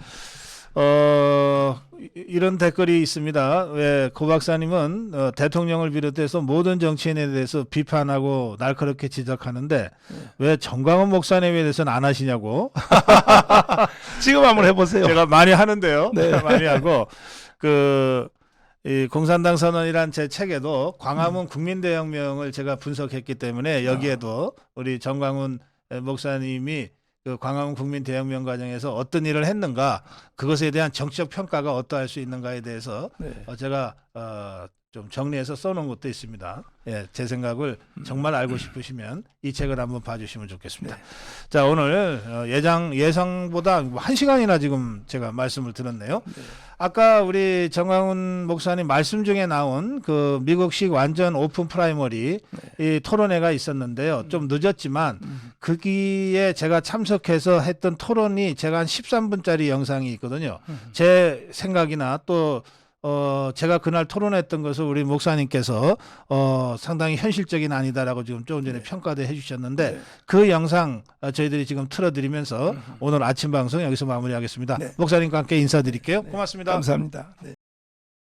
이런 댓글이 있습니다. 왜 고 박사님은 대통령을 비롯해서 모든 정치인에 대해서 비판하고 날카롭게 지적하는데 왜 정광훈 목사님에 대해서는 안 하시냐고. 지금 한번 해보세요. 제가 많이 하는데요. 네. 많이 하고 이 공산당 선언이란 제 책에도 광화문 국민대혁명을 제가 분석했기 때문에 여기에도 우리 정광훈 목사님이 그 광화문 국민대혁명 과정에서 어떤 일을 했는가, 그것에 대한 정치적 평가가 어떠할 수 있는가에 대해서 네. 제가 좀 정리해서 써놓은 것도 있습니다. 예, 제 생각을 정말 알고 싶으시면 이 책을 한번 봐주시면 좋겠습니다. 네. 자, 오늘 예상보다 1시간이나 지금 제가 말씀을 들었네요. 네. 아까 우리 정광훈 목사님 말씀 중에 나온 그 미국식 완전 오픈 프라이머리 이 토론회가 있었는데요. 좀 늦었지만 거기에 제가 참석해서 했던 토론이 제가 한 13분짜리 영상이 있거든요. 제 생각이나 또 제가 그날 토론했던 것을 우리 목사님께서 상당히 현실적인 아니다라고 지금 조금 전에 평가도 해주셨는데 네. 그 영상 저희들이 지금 틀어드리면서 오늘 아침 방송 여기서 마무리하겠습니다. 네. 목사님과 함께 인사드릴게요. 고맙습니다. 감사합니다. 네.